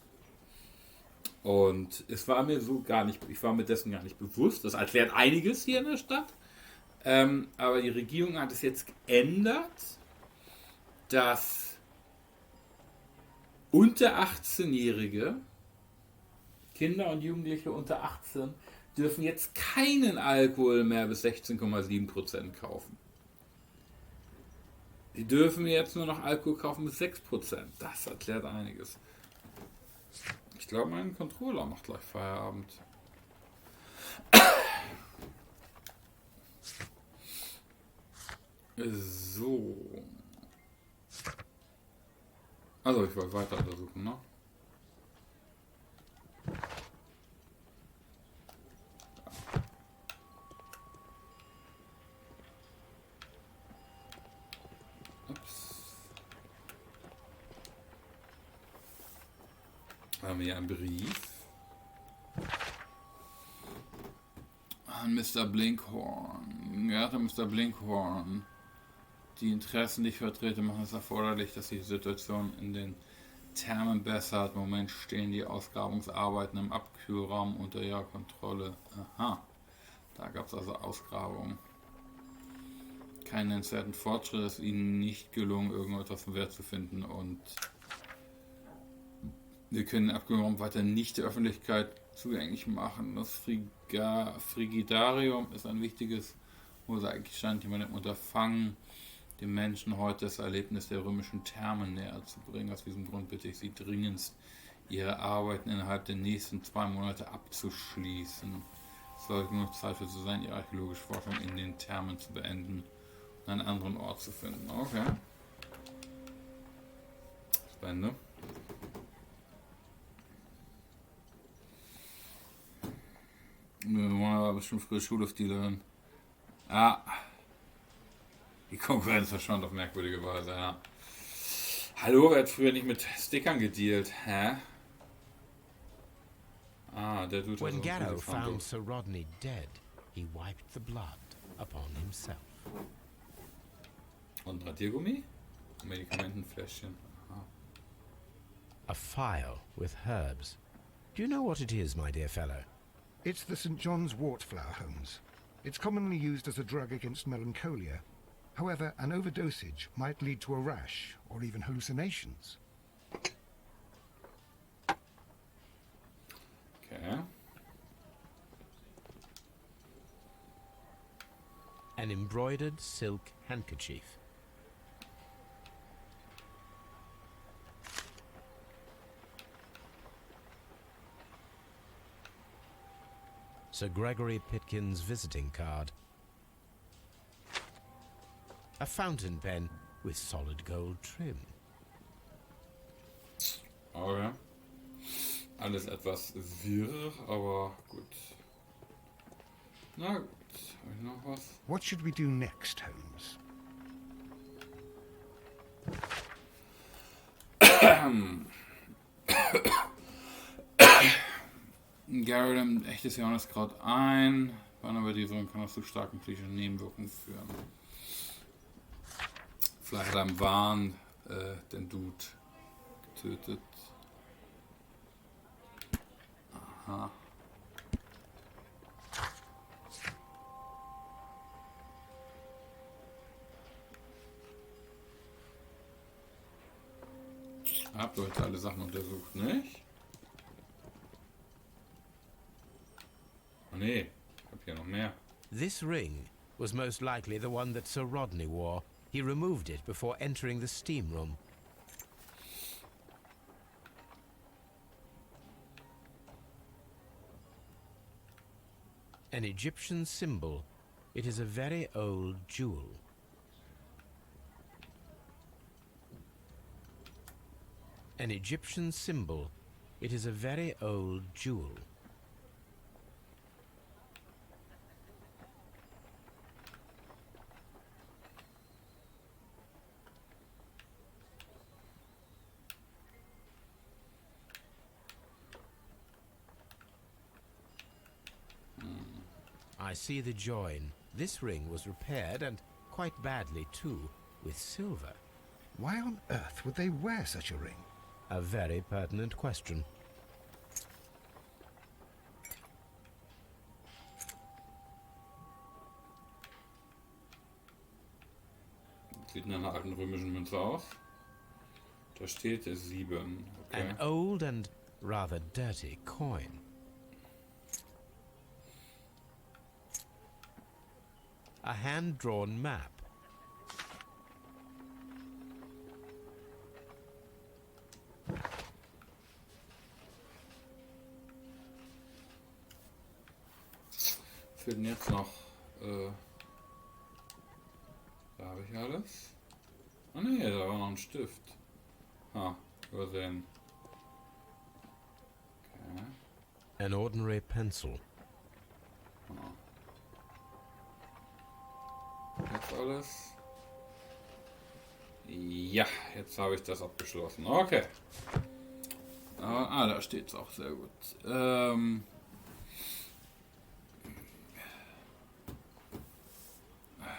A: Und es war mir so gar nicht, ich war mir dessen gar nicht bewusst. Das erklärt einiges hier in der Stadt. Aber die Regierung hat es jetzt geändert, dass unter 18-Jährige, Kinder und Jugendliche unter 18, dürfen jetzt keinen Alkohol mehr bis 16,7% kaufen. Die dürfen jetzt nur noch Alkohol kaufen bis 6%. Das erklärt einiges. Ich glaube, mein Controller macht gleich Feierabend. So. Also, ich wollte weiter untersuchen, ne? Haben wir hier einen Brief an Mr. Blinkhorn. Geehrter Mr. Blinkhorn, die Interessen, die ich vertrete, machen es erforderlich, dass die Situation in den Thermen bessert. Im Moment stehen die Ausgrabungsarbeiten im Abkühlraum unter ihrer Kontrolle. Aha, da gab es also Ausgrabungen. Keinen nennenswerten Fortschritt, ist ihnen nicht gelungen, irgendetwas von Wert zu finden und wir können den Abkühlraum weiter nicht der Öffentlichkeit zugänglich machen. Das Frigidarium ist ein wichtiges Mosaikstein, die man im Unterfangen den Menschen heute das Erlebnis der römischen Thermen näher zu bringen. Aus diesem Grund bitte ich Sie dringendst, Ihre Arbeiten innerhalb der nächsten 2 Monate abzuschließen. Es sollte genug Zeit für zu sein, Ihre archäologische Forschung in den Thermen zu beenden und einen anderen Ort zu finden. Okay. Spannend. Wir wollen aber bestimmt frühe Schulluftdealer hören. Die Konkurrenz verschwand auf merkwürdige Weise, ja. Hallo, wer hat früher nicht mit Stickern gedealt, hä? Der tut
E: When Garrow found Sir Rodney dead, he wiped the blood upon himself.
A: Und Radiergummi? Medikamentenfläschchen. Aha.
E: A phial with herbs. Do you know what it is, my dear fellow?
B: It's the St. John's wort flower, Holmes. It's commonly used as a drug against melancholia. However, an overdosage might lead to a rash or even hallucinations.
A: Okay.
E: An embroidered silk handkerchief. Sir Gregory Pitkin's visiting card. a fountain pen with solid gold trim.
A: Okay. Alles etwas wirr, aber gut. Na gut, habe ich noch was?
B: What should we do next, Holmes?
A: Garrow nimmt echtes Johanneskraut ein. Wann aber die Sohn kann das zu starken psychischen Nebenwirkungen führen. Vielleicht hat er im Wahn den Dude getötet. Aha. Habt ihr heute alle Sachen untersucht, nicht? Oh nee, ich hab hier noch mehr.
E: This ring was most likely the one that Sir Rodney wore. He removed it before entering the steam room. An Egyptian symbol. It is a very old jewel. An Egyptian symbol. It is a very old jewel. I see the join. This ring was repaired, and quite badly too, with silver.
B: Why on earth would they wear such a ring?
E: A very pertinent question.
A: Sieht nach einer alten römischen Münze aus. Da steht 7. Okay.
E: An old and rather dirty coin. A hand-drawn map.
A: Fehlen jetzt noch. Da habe ich alles. Ah ne, da war noch ein Stift. Übersehen. Okay.
E: An ordinary pencil.
A: Jetzt alles. Ja, jetzt habe ich das abgeschlossen. Okay. Da steht es auch sehr gut.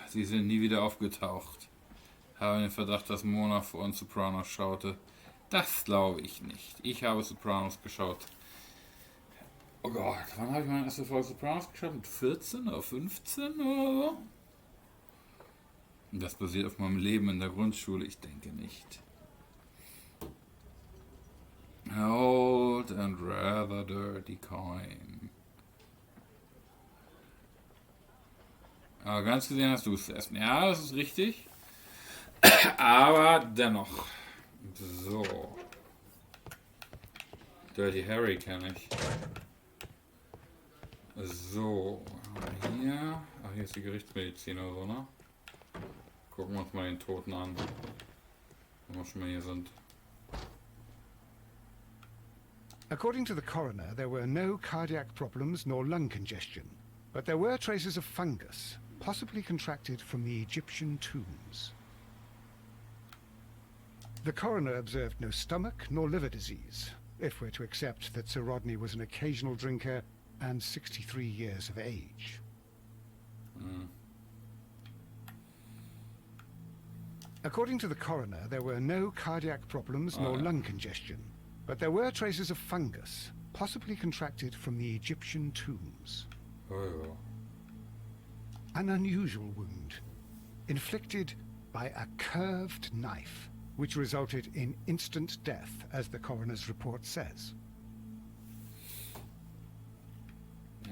A: Sie sind nie wieder aufgetaucht. Habe den Verdacht, dass Mona vor uns Sopranos schaute. Das glaube ich nicht. Ich habe Sopranos geschaut. Oh Gott, wann habe ich meine erste Folge Sopranos geschaut? Mit 14 oder 15 oder so? Das basiert auf meinem Leben in der Grundschule. Ich denke nicht. Old and rather dirty coin. Aber ganz gesehen hast du es erst. Ja, das ist richtig. Aber dennoch. So. Dirty Harry kenne ich. So. Hier. Ach, hier ist die Gerichtsmedizin oder so, ne? Gucken wir uns mal den Toten an. Wenn wir schon mal hier sind.
B: According to the coroner, there were no cardiac problems nor lung congestion, but there were traces of fungus, possibly contracted from the Egyptian tombs. The coroner observed no stomach nor liver disease, if we're to accept that Sir Rodney was an occasional drinker and 63 years of age. According to the coroner, there were no cardiac problems nor lung congestion, but there were traces of fungus, possibly contracted from the Egyptian tombs.
A: Oh.
B: An unusual wound, inflicted by a curved knife, which resulted in instant death, as the coroner's report says.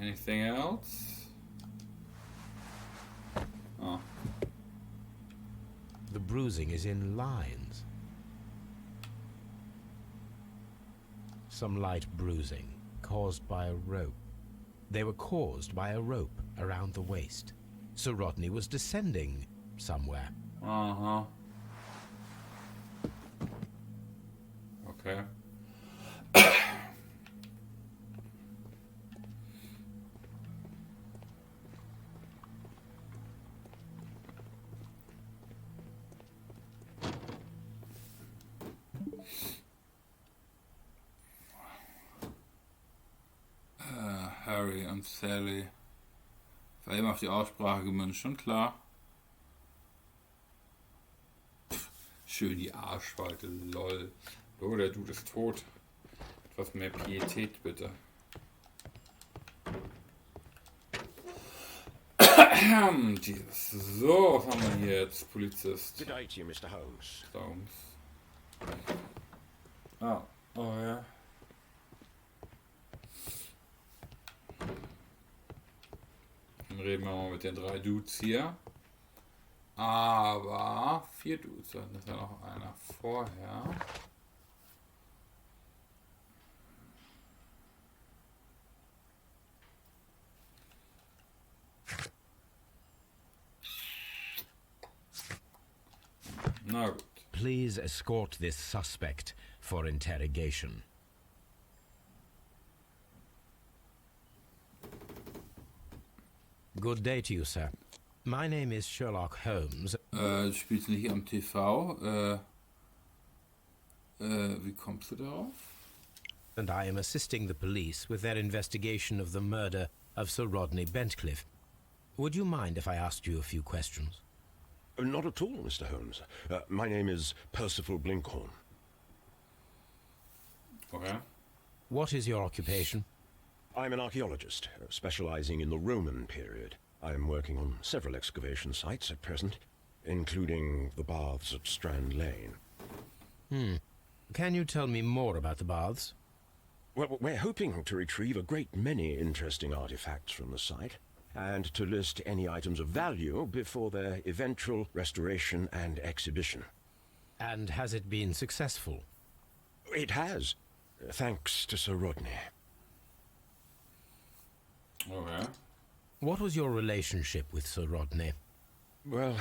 A: Anything else? Oh.
E: The bruising is in lines. Some light bruising, caused by a rope. They were caused by a rope around the waist. Sir Rodney was descending somewhere.
A: Aha. Okay. Harry und Sally. War immer auf die Aussprache gemünzt, schon klar. Pff, schön die Arschfalte, lol. Oh, der Dude ist tot. Etwas mehr Pietät, bitte. Jesus. So, was haben wir hier jetzt? Polizist.
H: Good day to you, Mr. Holmes.
A: Holmes. Ah, oh ja. Dann reden wir mal mit den 3 Dudes hier. Aber 4 Dudes, dann ist ja noch einer vorher. Na gut.
E: Please escort this suspect for interrogation. Good day to you, sir. My name is Sherlock Holmes.
A: Du spielst nicht am TV. Wie kommst du darauf?
E: And I am assisting the police with their investigation of the murder of Sir Rodney Bentcliffe. Would you mind if I asked you a few questions?
H: Not at all, Mr. Holmes. My name is Percival Blinkhorn.
A: Okay.
E: What is your occupation?
H: I'm an archaeologist, specializing in the Roman period. I am working on several excavation sites at present, including the baths at Strand Lane.
E: Can you tell me more about the baths?
H: Well, we're hoping to retrieve a great many interesting artifacts from the site, and to list any items of value before their eventual restoration and exhibition.
E: And has it been successful?
H: It has, thanks to Sir Rodney.
A: Okay.
E: What was your relationship with Sir Rodney?
H: Well,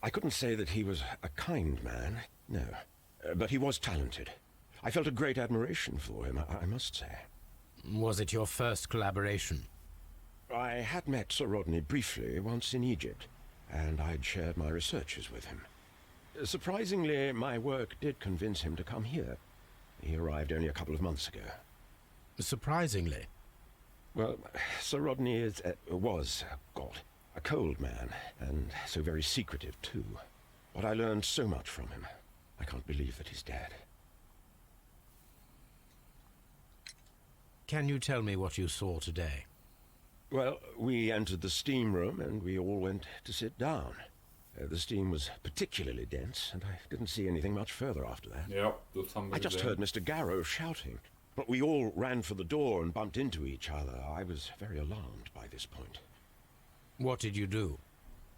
H: I couldn't say that he was a kind man, no. But he was talented. I felt a great admiration for him, I must say.
E: Was it your first collaboration?
H: I had met Sir Rodney briefly once in Egypt, and I'd shared my researches with him. Surprisingly, my work did convince him to come here. He arrived only a couple of months ago.
E: Surprisingly?
H: Well, Sir Rodney was a cold man, and so very secretive too. But I learned so much from him. I can't believe that he's dead.
E: Can you tell me what you saw today?
H: Well, we entered the steam room and we all went to sit down. The steam was particularly dense, and I didn't see anything much further after that.
A: Yep,
H: I just heard Mr. Garrow shouting, but we all ran for the door and bumped into each other. I was very alarmed by this point.
E: What did you do?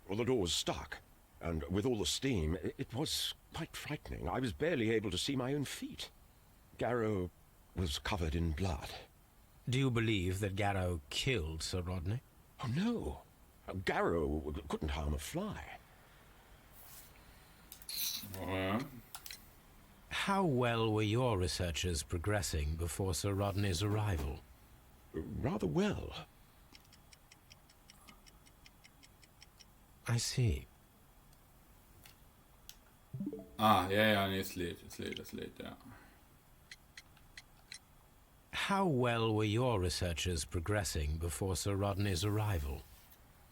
H: Well, the door was stuck, and with all the steam, it was quite frightening. I was barely able to see my own feet. Garrow was covered in blood.
E: Do you believe that Garrow killed Sir Rodney?
H: Oh, no. Garrow couldn't harm a fly.
E: How well were your researchers progressing before Sir Rodney's arrival?
H: Rather well.
E: I see.
A: Ah, ja, nee, es lädt, ja.
E: How well were your researchers progressing before Sir Rodney's arrival?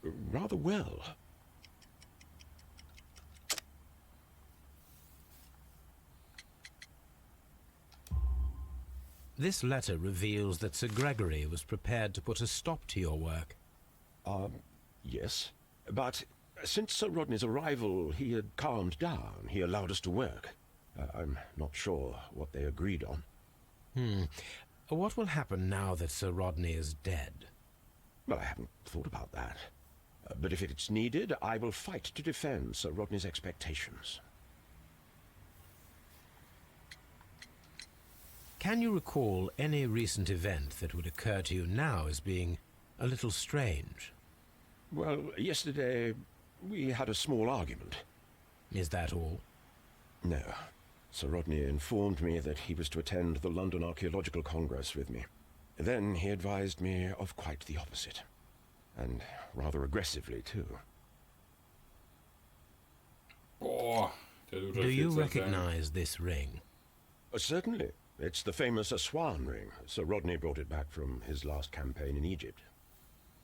H: Rather well.
E: This letter reveals that Sir Gregory was prepared to put a stop to your work.
H: Yes. But since Sir Rodney's arrival, he had calmed down. He allowed us to work. I'm not sure what they agreed on.
E: What will happen now that Sir Rodney is dead?
H: Well, I haven't thought about that. But if it's needed, I will fight to defend Sir Rodney's expectations.
E: Can you recall any recent event that would occur to you now as being a little strange?
H: Well, yesterday we had a small argument.
E: Is that all?
H: No. Sir Rodney informed me that he was to attend the London Archaeological Congress with me. Then he advised me of quite the opposite. And rather aggressively, too.
A: Boah, der tut
E: Do
A: viel
E: you
A: zu sagen.
E: recognize this ring?
H: Certainly. It's the famous Aswan ring. Sir Rodney brought it back from his last campaign in Egypt.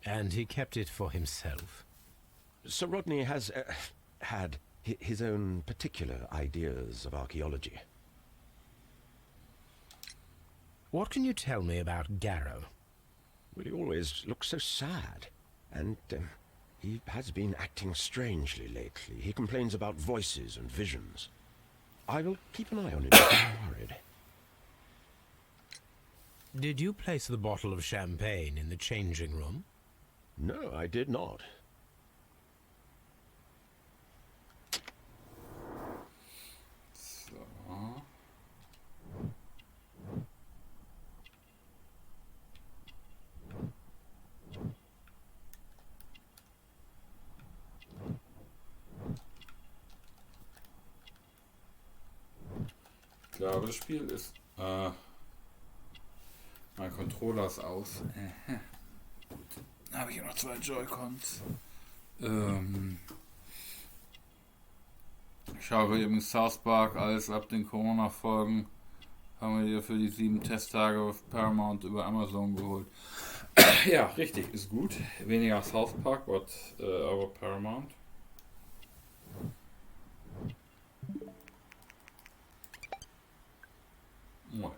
E: And he kept it for himself?
H: Sir Rodney has had his own particular ideas of archaeology.
E: What can you tell me about Garrow?
H: Well, he always looks so sad. And he has been acting strangely lately. He complains about voices and visions. I will keep an eye on him if I'm worried.
E: Did you place the bottle of champagne in the changing room?
H: No, I did not.
A: So. Ich glaube, das Spiel ist... mein Controller ist aus. Gut. Dann habe ich noch 2 Joy-Cons. Ich habe übrigens South Park alles ab den Corona-Folgen haben wir hier für die 7 Testtage auf Paramount über Amazon geholt. Ja, richtig, ist gut. Weniger South Park, aber Paramount. Moin.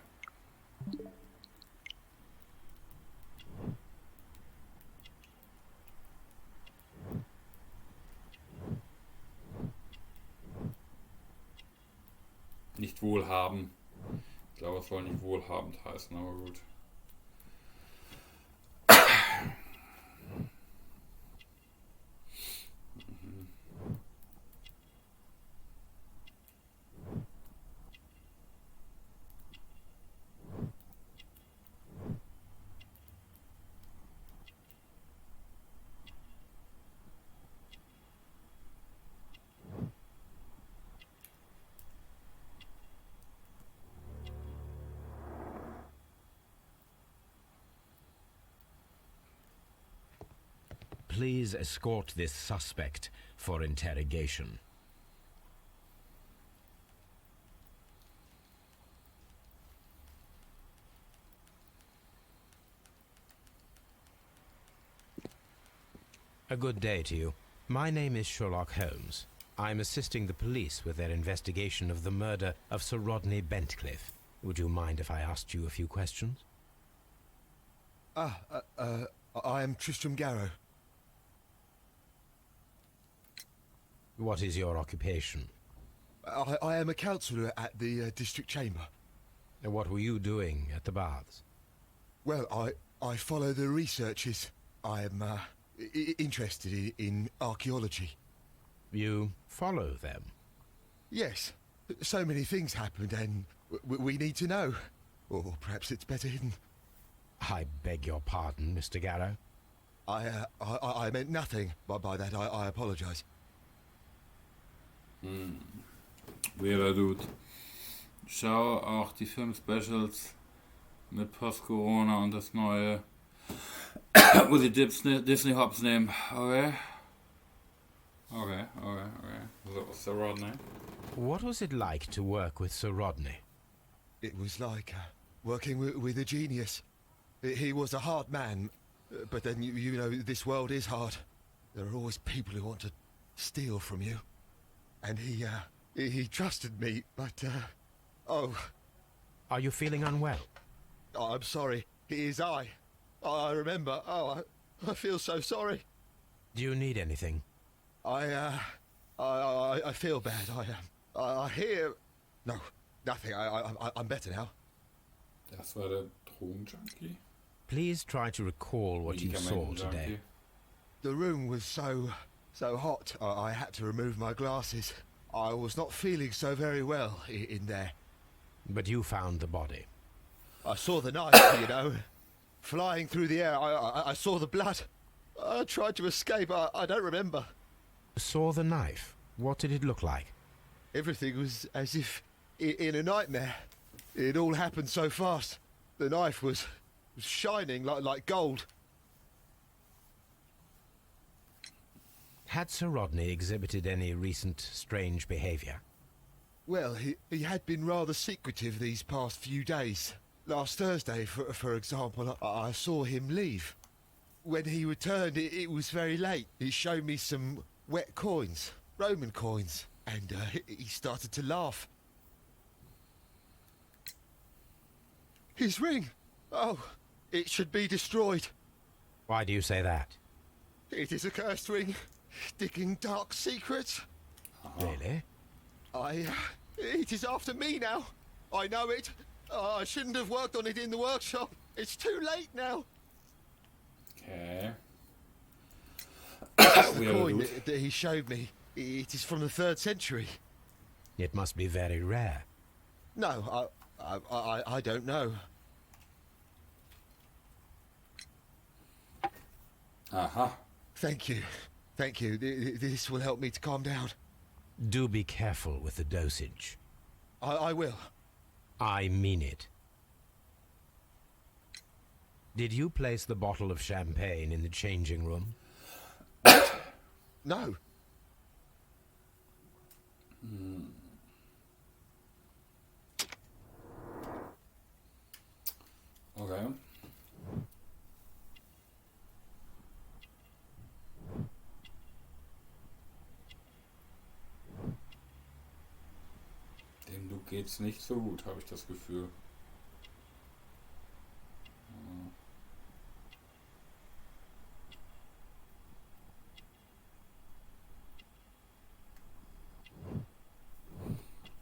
A: Nicht wohlhaben. Ich glaube, es soll nicht wohlhabend heißen, aber gut.
E: Please escort this suspect for interrogation. A good day to you. My name is Sherlock Holmes. I'm assisting the police with their investigation of the murder of Sir Rodney Bentcliffe. Would you mind if I asked you a few questions?
I: I am Tristram Garrow.
E: What is your occupation?
I: I am a councillor at the district chamber.
E: And what were you doing at the baths?
I: Well, I follow the researches. I am interested in archaeology.
E: You follow them?
I: Yes. So many things happened and we need to know. Or perhaps it's better hidden.
E: I beg your pardon, Mr. Garrow.
I: I meant nothing by that. I apologise.
A: Weber Dude. Schau auch die Film-Specials mit Post-Corona und das neue, wo sie Disney Hops nehmen. Okay. So, Sir Rodney.
E: What was it like to work with Sir Rodney?
I: It was like working with a genius. He was a hard man, but then you know this world is hard. There are always people who want to steal from you. And he trusted me, but, oh...
E: Are you feeling unwell?
I: Oh, I'm sorry. It is I remember. Oh, I feel so sorry.
E: Do you need anything?
I: I feel bad. I hear... No, nothing. I'm better now.
A: Das war der Drogenjunkie.
E: Please try to recall what you saw today.
I: The room was so hot, I had to remove my glasses. I was not feeling so very well in there.
E: But you found the body.
I: I saw the knife, you know, flying through the air. I saw the blood. I tried to escape. I don't remember.
E: Saw the knife? What did it look like?
I: Everything was as if in a nightmare. It all happened so fast. The knife was shining like gold.
E: Had Sir Rodney exhibited any recent strange behaviour?
I: Well, he had been rather secretive these past few days. Last Thursday, for example, I saw him leave. When he returned, it was very late. He showed me some wet coins, Roman coins, and he started to laugh. His ring! Oh, it should be destroyed.
E: Why do you say that?
I: It is a cursed ring, digging dark secrets.
E: Really?
I: It is after me now. I know it. I shouldn't have worked on it in the workshop. It's too late now.
A: Okay.
I: The coin that he showed me, it is from the 3rd century.
E: It must be very rare.
I: No, I don't know.
A: Aha.
I: Thank you. Thank you. This will help me to calm down.
E: Do be careful with the dosage.
I: I will.
E: I mean it. Did you place the bottle of champagne in the changing room?
I: No.
A: Okay. Dem du geht's nicht so gut, habe ich das Gefühl.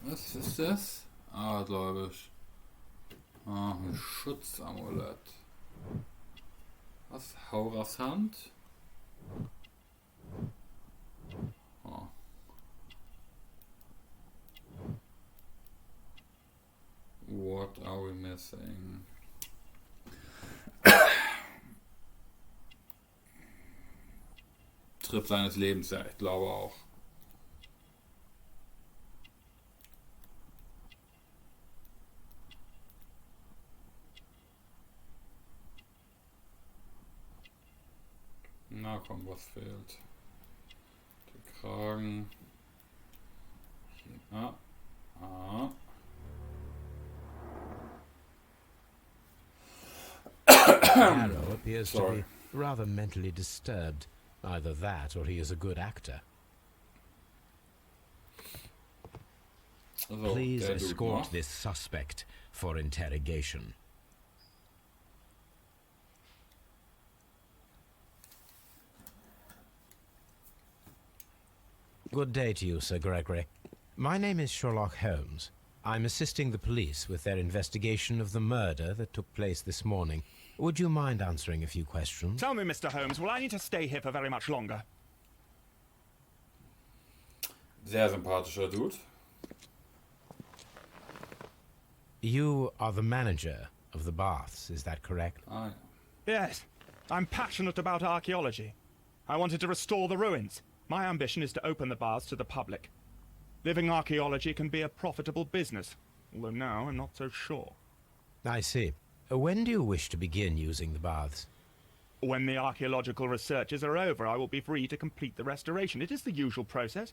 A: Was ist das? Ah, glaube ich. Ah, ein Schutzamulett. Was? Hauras Hand? Oh. What are we missing? Trip seines Lebens, ja, ich glaube auch. Na komm, was fehlt? Der Kragen. Hier.
E: Garrow appears to be rather mentally disturbed. Either that or he is a good actor.
A: So,
E: please escort this suspect for interrogation. Good day to you, Sir Gregory. My name is Sherlock Holmes. I'm assisting the police with their investigation of the murder that took place this morning. Would you mind answering a few questions?
J: Tell me, Mr. Holmes, will I need to stay here for very much longer?
A: Sehr sympathischer Dude.
E: You are the manager of the baths, is that correct?
J: Yes. I'm passionate about archaeology. I wanted to restore the ruins. My ambition is to open the baths to the public. Living archaeology can be a profitable business, although now I'm not so sure.
E: I see. When do you wish to begin using the baths?
J: When the archaeological researches are over, I will be free to complete the restoration. It is the usual process.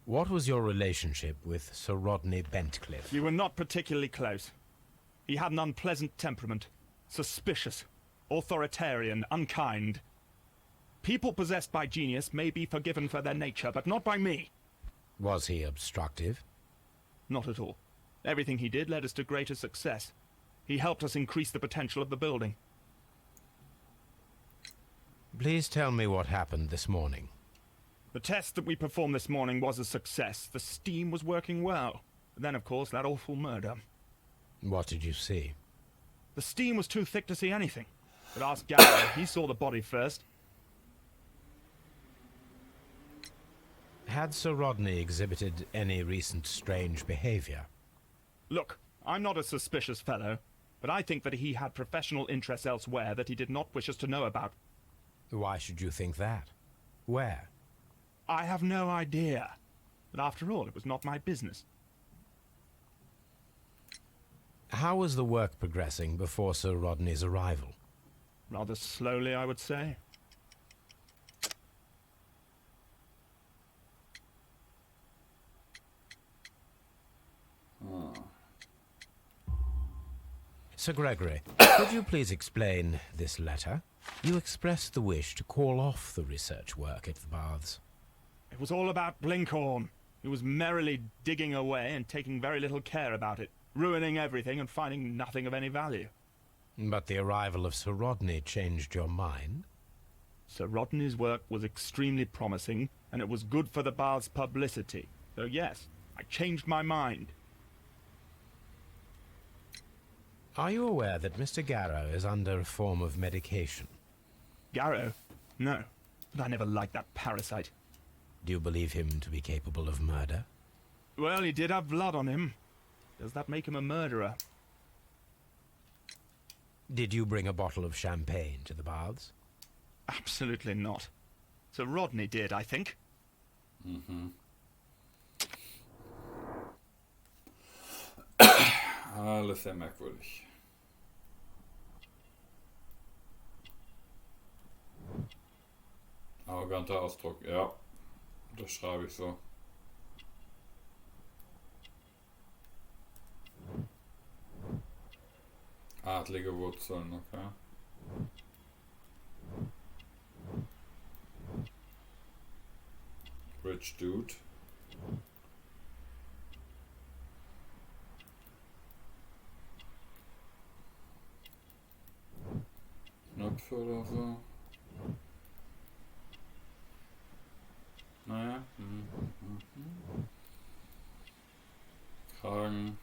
E: What was your relationship with Sir Rodney Bentcliffe?
J: We were not particularly close. He had an unpleasant temperament. Suspicious, authoritarian, unkind. People possessed by genius may be forgiven for their nature, but not by me.
E: Was he obstructive?
J: Not at all. Everything he did led us to greater success. He helped us increase the potential of the building.
E: Please tell me what happened this morning.
J: The test that we performed this morning was a success. The steam was working well. But then, of course, that awful murder.
E: What did you see?
J: The steam was too thick to see anything. But ask Garrow, he saw the body first.
E: Had Sir Rodney exhibited any recent strange behavior?
J: Look, I'm not a suspicious fellow, but I think that he had professional interests elsewhere that he did not wish us to know about.
E: Why should you think that? Where?
J: I have no idea. But after all, it was not my business.
E: How was the work progressing before Sir Rodney's arrival?
J: Rather slowly, I would say.
E: Sir Gregory, could you please explain this letter? You expressed the wish to call off the research work at the baths.
J: It was all about Blinkhorn. He was merrily digging away and taking very little care about it, ruining everything and finding nothing of any value.
E: But the arrival of Sir Rodney changed your mind?
J: Sir Rodney's work was extremely promising, and it was good for the bath's publicity. So yes, I changed my mind.
E: Are you aware that Mr. Garrow is under a form of medication?
J: Garrow? No, but I never liked that parasite.
E: Do you believe him to be capable of murder?
J: Well, he did have blood on him. Does that make him a murderer?
E: Did you bring a bottle of champagne to the baths?
J: Absolutely not. Sir Rodney did, I think.
A: Alles sehr merkwürdig. Arroganter Ausdruck, ja. Das schreibe ich so. Adlige Wurzeln, okay. Rich Dude. Knöpfe oder so. Naja. Kragen.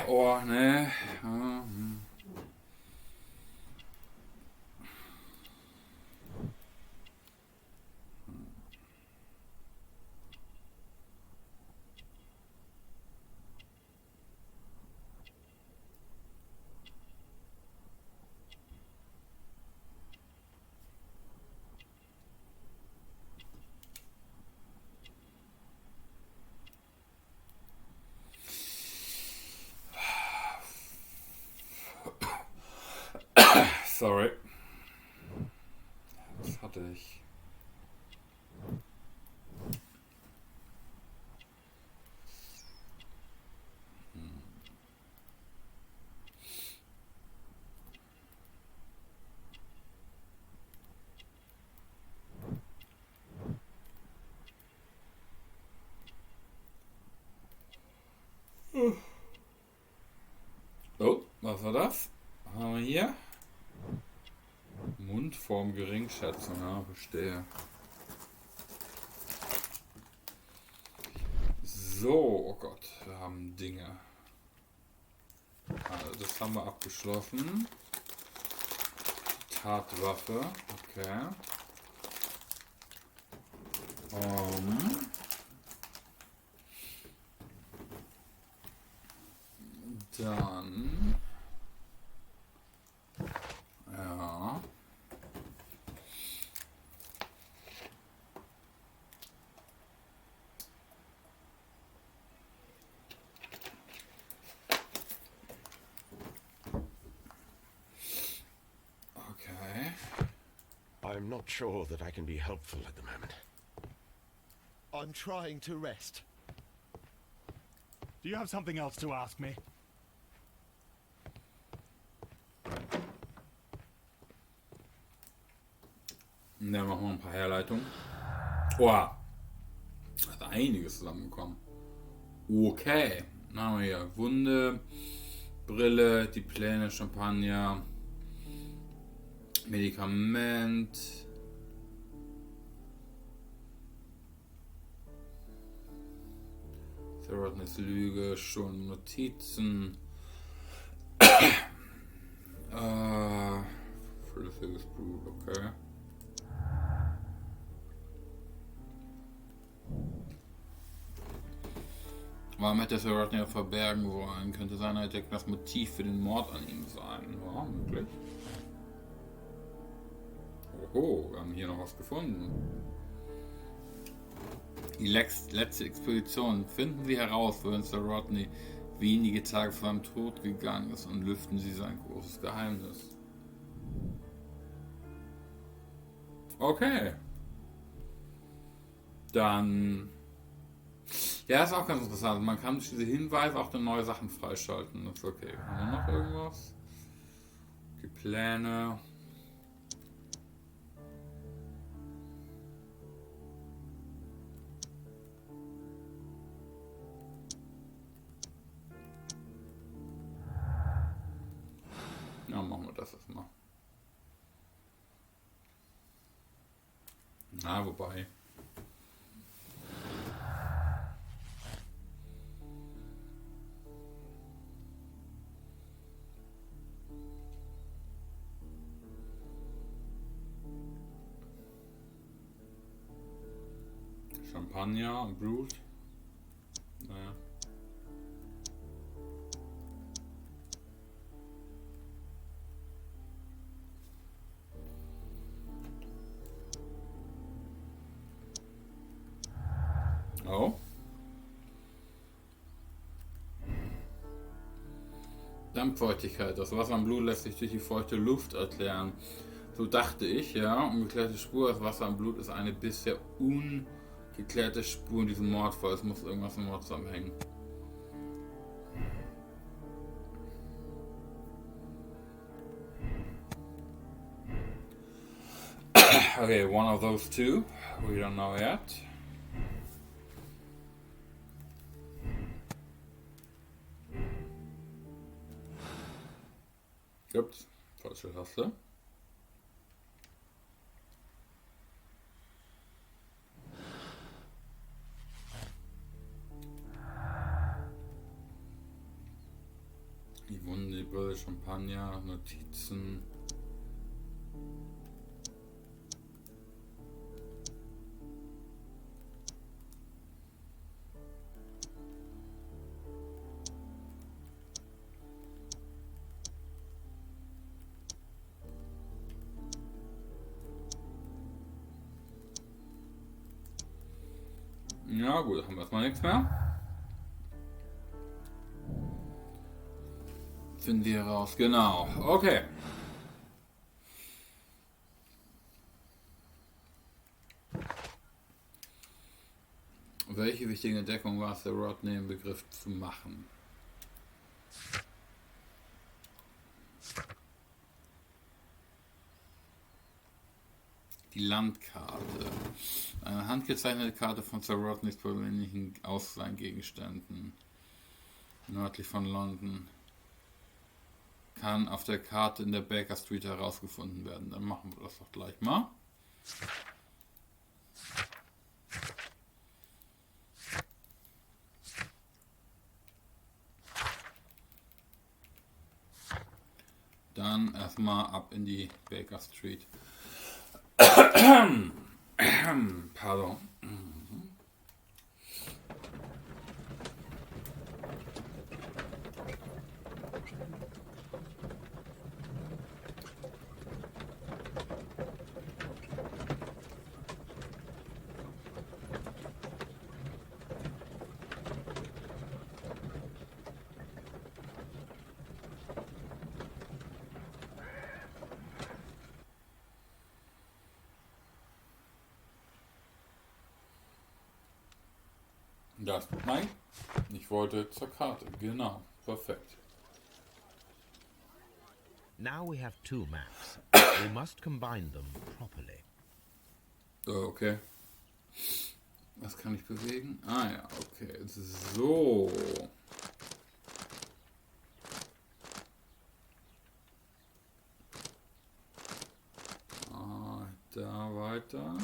A: Oh, ne. Sorry. Was hatte ich? Oh, was war das? Was haben wir hier? Mundform Geringschätzung, ja, verstehe. So, oh Gott, wir haben Dinge. Also, das haben wir abgeschlossen. Tatwaffe, okay. Dann... Ja...
H: I'm not sure that I can be helpful at the moment.
I: I'm trying to rest.
J: Do you have something else to ask me?
A: Dann machen wir ein paar Herleitungen. Boah, da ist einiges zusammengekommen. Okay, dann haben wir hier Wunde, Brille, die Pläne, Champagner, Medikament, Sir Rodneys Lüge, schon Notizen, flüssiges Blut, okay. Warum hätte Sir Rodney verbergen wollen? Könnte sein, er hätte das Motiv für den Mord an ihm sein. Ja, möglich. Oho, wir haben hier noch was gefunden. Die letzte Expedition. Finden Sie heraus, wohin Sir Rodney wenige Tage vor seinem Tod gegangen ist und lüften Sie sein großes Geheimnis. Okay. Dann... Ja, ist auch ganz interessant. Man kann durch diese Hinweise auch dann neue Sachen freischalten. Das ist okay. Haben wir noch irgendwas? Die Pläne... Ja, machen wir das erstmal. Na, wobei. Champagner und Blut. Naja. Oh. Dampffeuchtigkeit. Das Wasser im Blut lässt sich durch die feuchte Luft erklären. So dachte ich, ja. Ungeklärte Spur, das Wasser im Blut ist eine bisher ungeklärte Spur in diesem Mordfall. Es muss irgendwas im Mord zusammenhängen. Okay, one of those two. We don't know yet. Ups, falsche Taste. Die Wunde, die Brille, Champagner, Notizen. Ja gut, haben wir erstmal nichts mehr. Finden wir raus, genau. Okay. Welche wichtige Entdeckung war es, Sir Rodney im Begriff zu machen? Die Landkarte. Eine handgezeichnete Karte von Sir Rodneys persönlichen Ausleihgegenständen. Nördlich von London. Kann auf der Karte in der Baker Street herausgefunden werden. Dann machen wir das doch gleich mal. Dann erstmal ab in die Baker Street. Pardon. Das, nein, ich wollte zur Karte, genau, perfekt.
E: Now we have two maps. We must combine them properly.
A: Okay. Was kann ich bewegen? Ah ja, okay, so. Da weiter.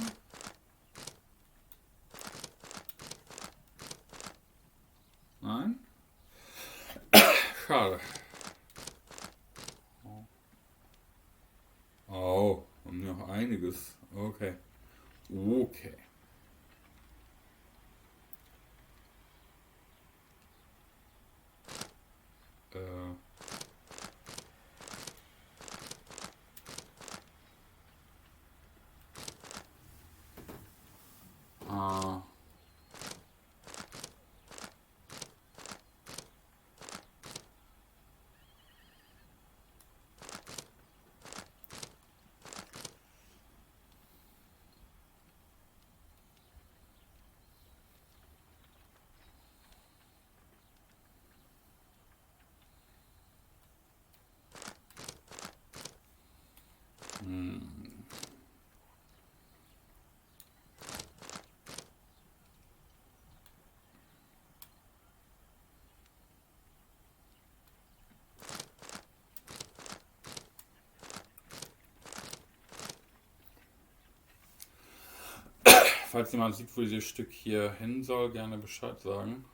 A: Nein? Schade. Oh, haben wir noch einiges. Okay. Okay. Falls jemand sieht, wo dieses Stück hier hin soll, gerne Bescheid sagen.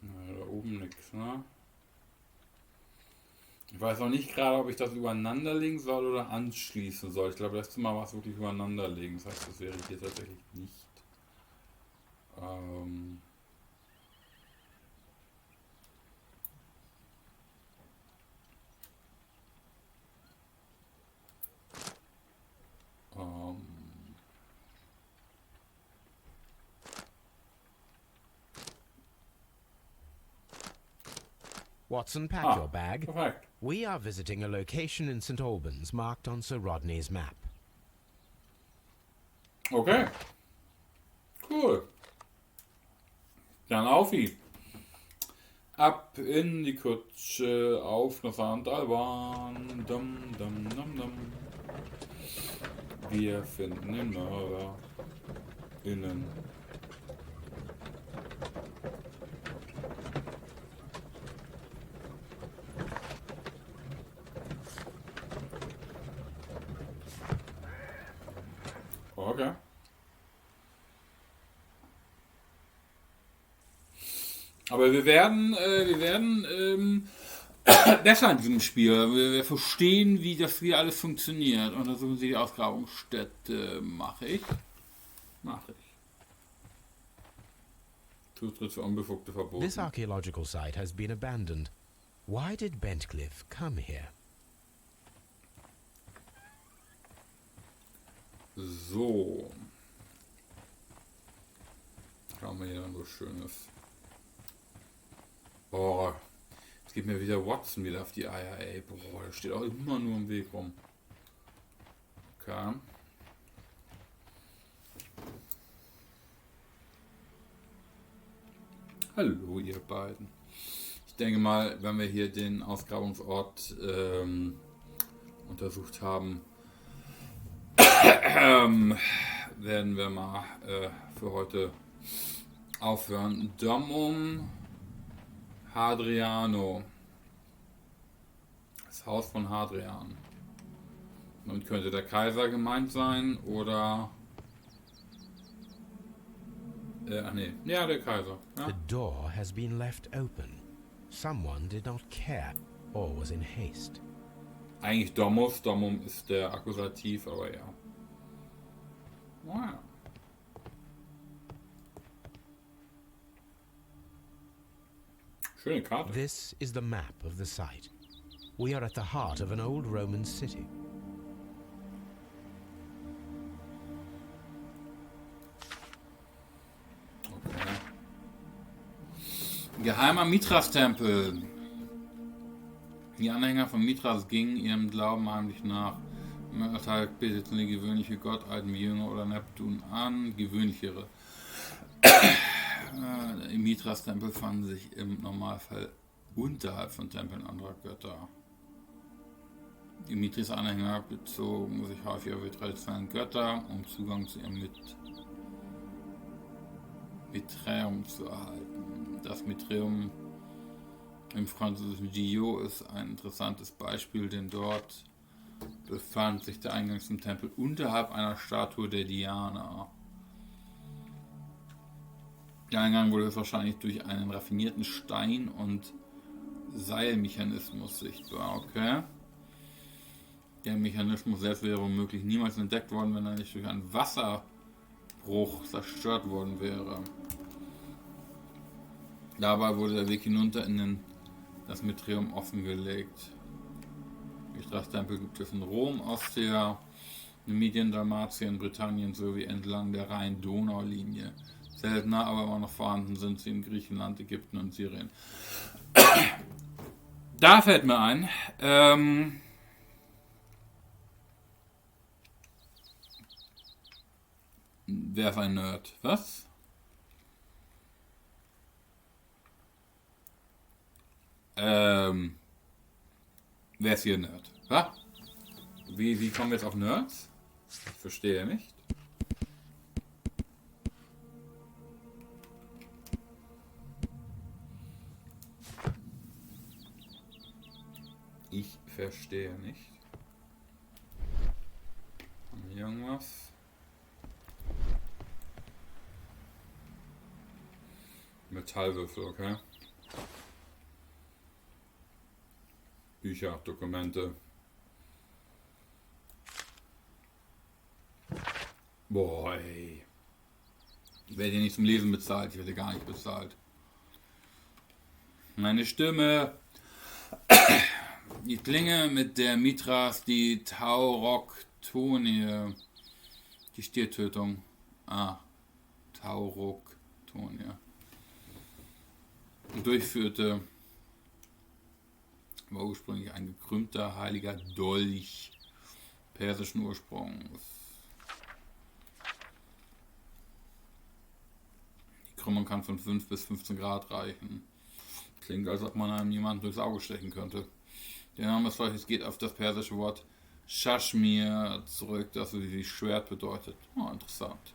A: Na, da oben nichts, ne? Ich weiß auch nicht gerade, ob ich das übereinander legen soll oder anschließen soll. Ich glaube, das letzte Mal war es wirklich übereinander legen. Das heißt, das wäre hier tatsächlich nicht. Ähm,
E: Watson, pack your bag.
A: Perfekt.
E: We are visiting a location in St. Albans marked on Sir Rodney's map.
A: Okay. Cool. Dann auf ihn. Ab in die Kutsche, auf nach St. Alban. Dum, dum, dum, dum. Wir finden den Mörder. Innen. Okay. Aber wir werden besser in diesem Spiel. Wir verstehen, wie das hier alles funktioniert. Und untersuchen Sie die Ausgrabungsstätte. Mache ich. Zutritt für Unbefugte verboten.
E: This archaeological site has been abandoned. Why did Bentcliffe come here?
A: So. Schauen wir hier dann so Schönes. Boah. Jetzt geht mir wieder Watson wieder auf die Eier, ey. Boah, der steht auch immer nur im Weg rum. Okay. Hallo, ihr beiden. Ich denke mal, wenn wir hier den Ausgrabungsort untersucht haben, werden wir mal für heute aufhören. Domum Hadriano. Das Haus von Hadrian. Nun könnte der Kaiser gemeint sein oder... nee. Ja, der Kaiser. Ja.
E: The door has been left open. Someone did not care or was in haste.
A: Eigentlich Domus. Domum ist der Akkusativ, aber ja. Wow. Schöne Karte.
E: This is the map of the site. We are at the heart of an old Roman city.
A: Okay. Geheimer Mithras-Tempel. Die Anhänger von Mithras gingen ihrem Glauben heimlich nach. Im Alltag beteten die gewöhnliche Gottheiten wie Jünger oder Neptun an, gewöhnlichere. Im Mithras-Tempel fanden sich im Normalfall unterhalb von Tempeln anderer Götter. Die Mithras-Anhänger bezogen sich häufig auf die traditionellen Götter, um Zugang zu ihrem Miträum zu erhalten. Das Miträum im französischen Gio ist ein interessantes Beispiel, denn dort befand sich der Eingang zum Tempel unterhalb einer Statue der Diana. Der Eingang wurde wahrscheinlich durch einen raffinierten Stein- und Seilmechanismus sichtbar. Okay. Der Mechanismus selbst wäre womöglich niemals entdeckt worden, wenn er nicht durch einen Wasserbruch zerstört worden wäre. Dabei wurde der Weg hinunter in das Miträum offengelegt. Mithras-Tempel gibt es in Rom, Ostia, Numidien, Dalmatien, Britannien sowie entlang der Rhein-Donau-Linie. Seltener, aber immer noch vorhanden sind sie in Griechenland, Ägypten und Syrien. Da fällt mir ein, wer ist ein Nerd? Was? Wer ist hier Nerd? Was? Wie kommen wir jetzt auf Nerds? Ich verstehe nicht. Ich verstehe nicht. Haben wir irgendwas? Metallwürfel, okay. Bücher, Dokumente. Boah, ey. Ich werde hier nicht zum Lesen bezahlt. Ich werde gar nicht bezahlt. Meine Stimme. Die Klinge mit der Mithras, die Tauroktonie. Die Stiertötung. Tauroktonie. Durchführte. War ursprünglich ein gekrümmter heiliger Dolch persischen Ursprungs. Die Krümmung kann von 5 bis 15 Grad reichen. Klingt, als ob man einem jemanden durchs Auge stechen könnte. Der Name des Dolches geht auf das persische Wort Shashmir zurück, das wie Schwert bedeutet. Oh, interessant.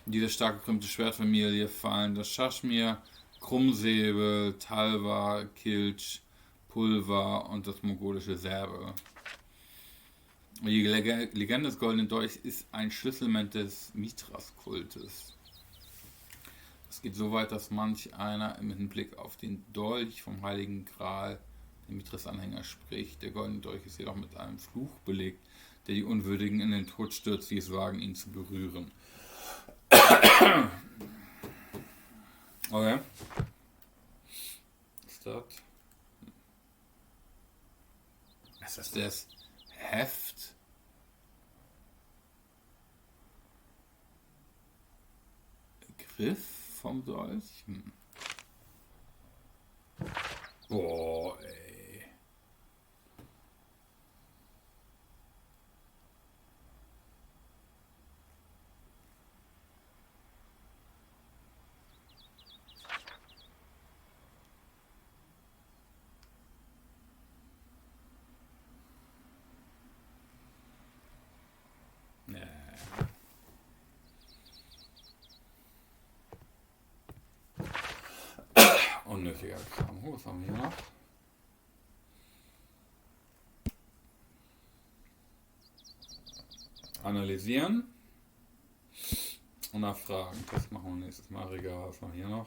A: In diese stark gekrümmte Schwertfamilie fallen das Shashmir, Krummsäbel, Talwa, Kilch, Pulver und das mongolische Säbel. Die Legende des Goldenen Dolchs ist ein Schlüsselement des Mithras-Kultes. Es geht so weit, dass manch einer im Hinblick auf den Dolch vom Heiligen Gral, den Mithras-Anhänger, spricht. Der Goldene Dolch ist jedoch mit einem Fluch belegt, der die Unwürdigen in den Tod stürzt, die es wagen, ihn zu berühren. Okay. Ist das? Was ist das? Heft? Griff vom Dolch? Boah, ey. Unnötiger Kram. Was haben wir hier noch? Analysieren. Und nachfragen. Das machen wir nächstes Mal. Regal. Was haben wir hier noch?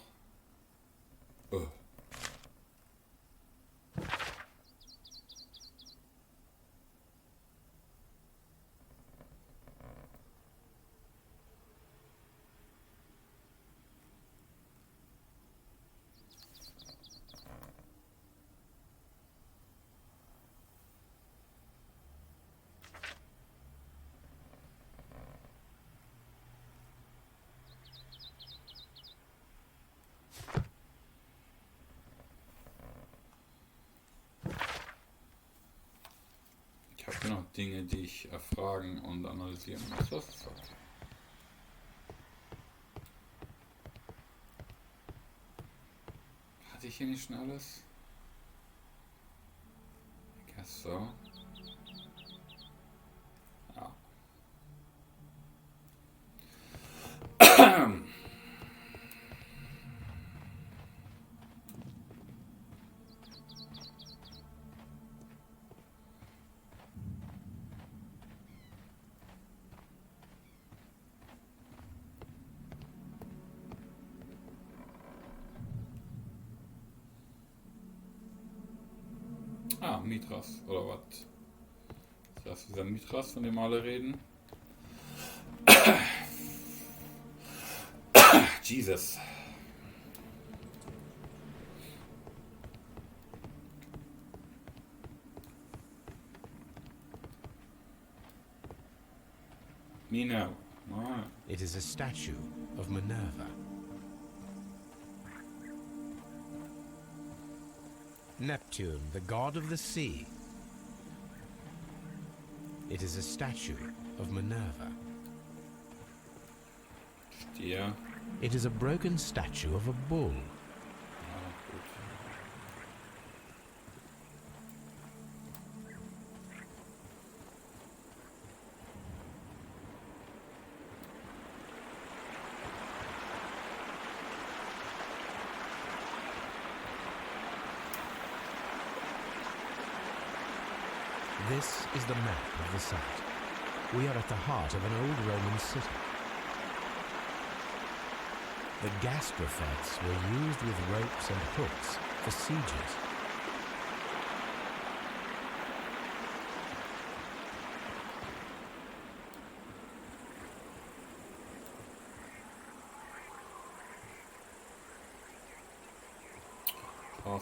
A: Ich habe noch Dinge, die ich erfragen und analysieren muss. Was ist das? Hatte ich hier nicht schon alles? Ich guess so. Ja. Mithras, oder was? Ist das dieser Mithras, von dem alle reden? Jesus. Me now. Right.
E: It is a statue of Minerva. Neptune, the god of the sea. It is a statue of Minerva.
A: Stier.
E: It is a broken statue of a bull. This is the map of the site. We are at the heart of an old Roman city. The gastrofetes were used with ropes and hooks for sieges.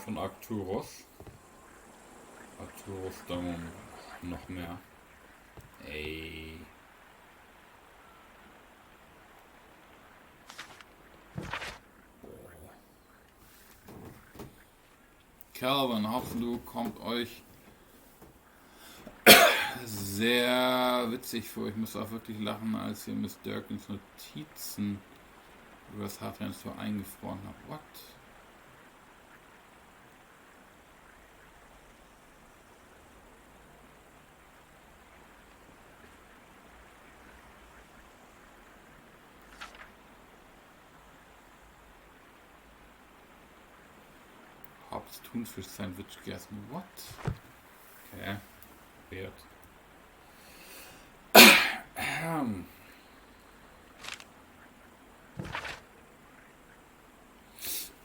A: Von Arcturus. Arcturus, dann noch mehr. Ey. Calvin, Hauptflug kommt euch sehr witzig vor. Ich muss auch wirklich lachen, als ihr Miss Durkins Notizen über das Hardware so eingefroren habt. What? Thunfisch-Sandwich gegessen. What? Okay. Weird.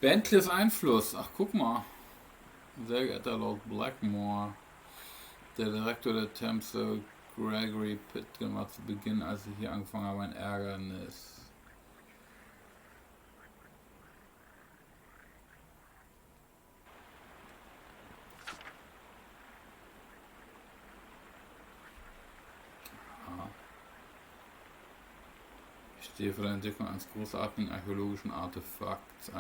A: Bentcliffes Einfluss. Ach, guck mal. Sehr geehrter Lord Blackmore. Der Direktor der Thames, Gregory Pitkin, war zu Beginn, als ich hier angefangen habe, ein Ärgernis. Ich stehe vor der Entdeckung eines großartigen archäologischen Artefakts,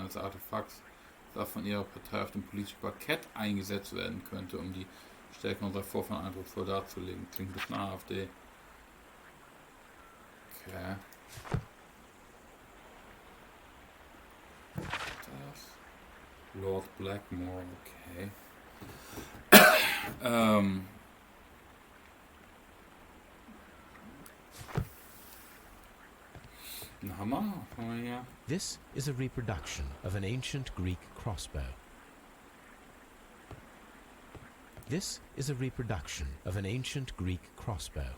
A: das von ihrer Partei auf dem politischen Parkett eingesetzt werden könnte, um die Stärke unserer Vorfahren eindrucksvoll darzulegen. Klingt ein bisschen nach AfD. Okay. Das. Lord Blackmore, okay. Ein Hammer?
E: This is a reproduction of an ancient Greek crossbow. This is a reproduction of an ancient Greek crossbow.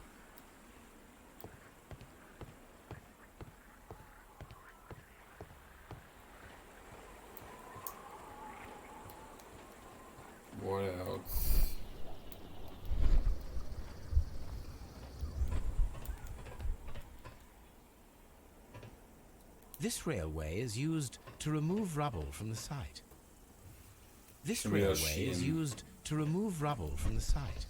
A: What else?
E: This railway is used to remove rubble from the site. This railway is used to remove rubble from the site.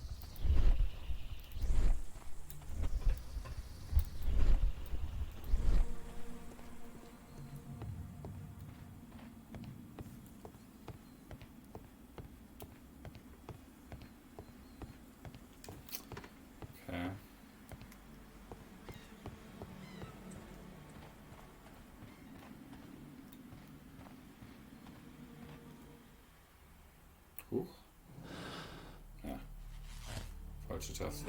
A: Okay. Huch. Ja. Falsche Taste.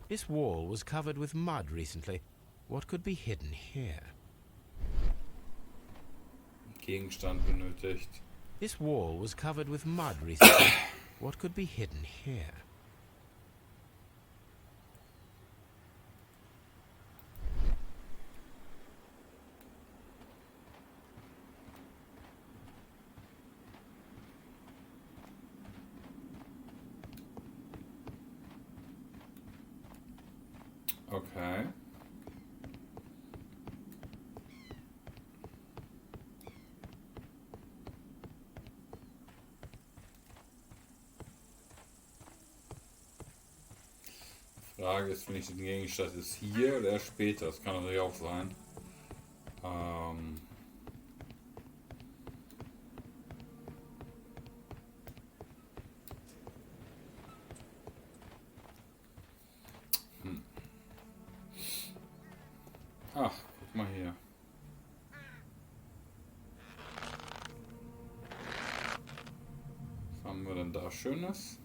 E: This wall was covered with mud recently. What could be hidden here?
A: Gegenstand benötigt.
E: This wall was covered with mud recently. What could be hidden here?
A: Okay. Frage ist, wenn ich den Gegenstand ist hier oder erst später? Das kann natürlich auch sein. Ach, guck mal hier. Was haben wir denn da Schönes?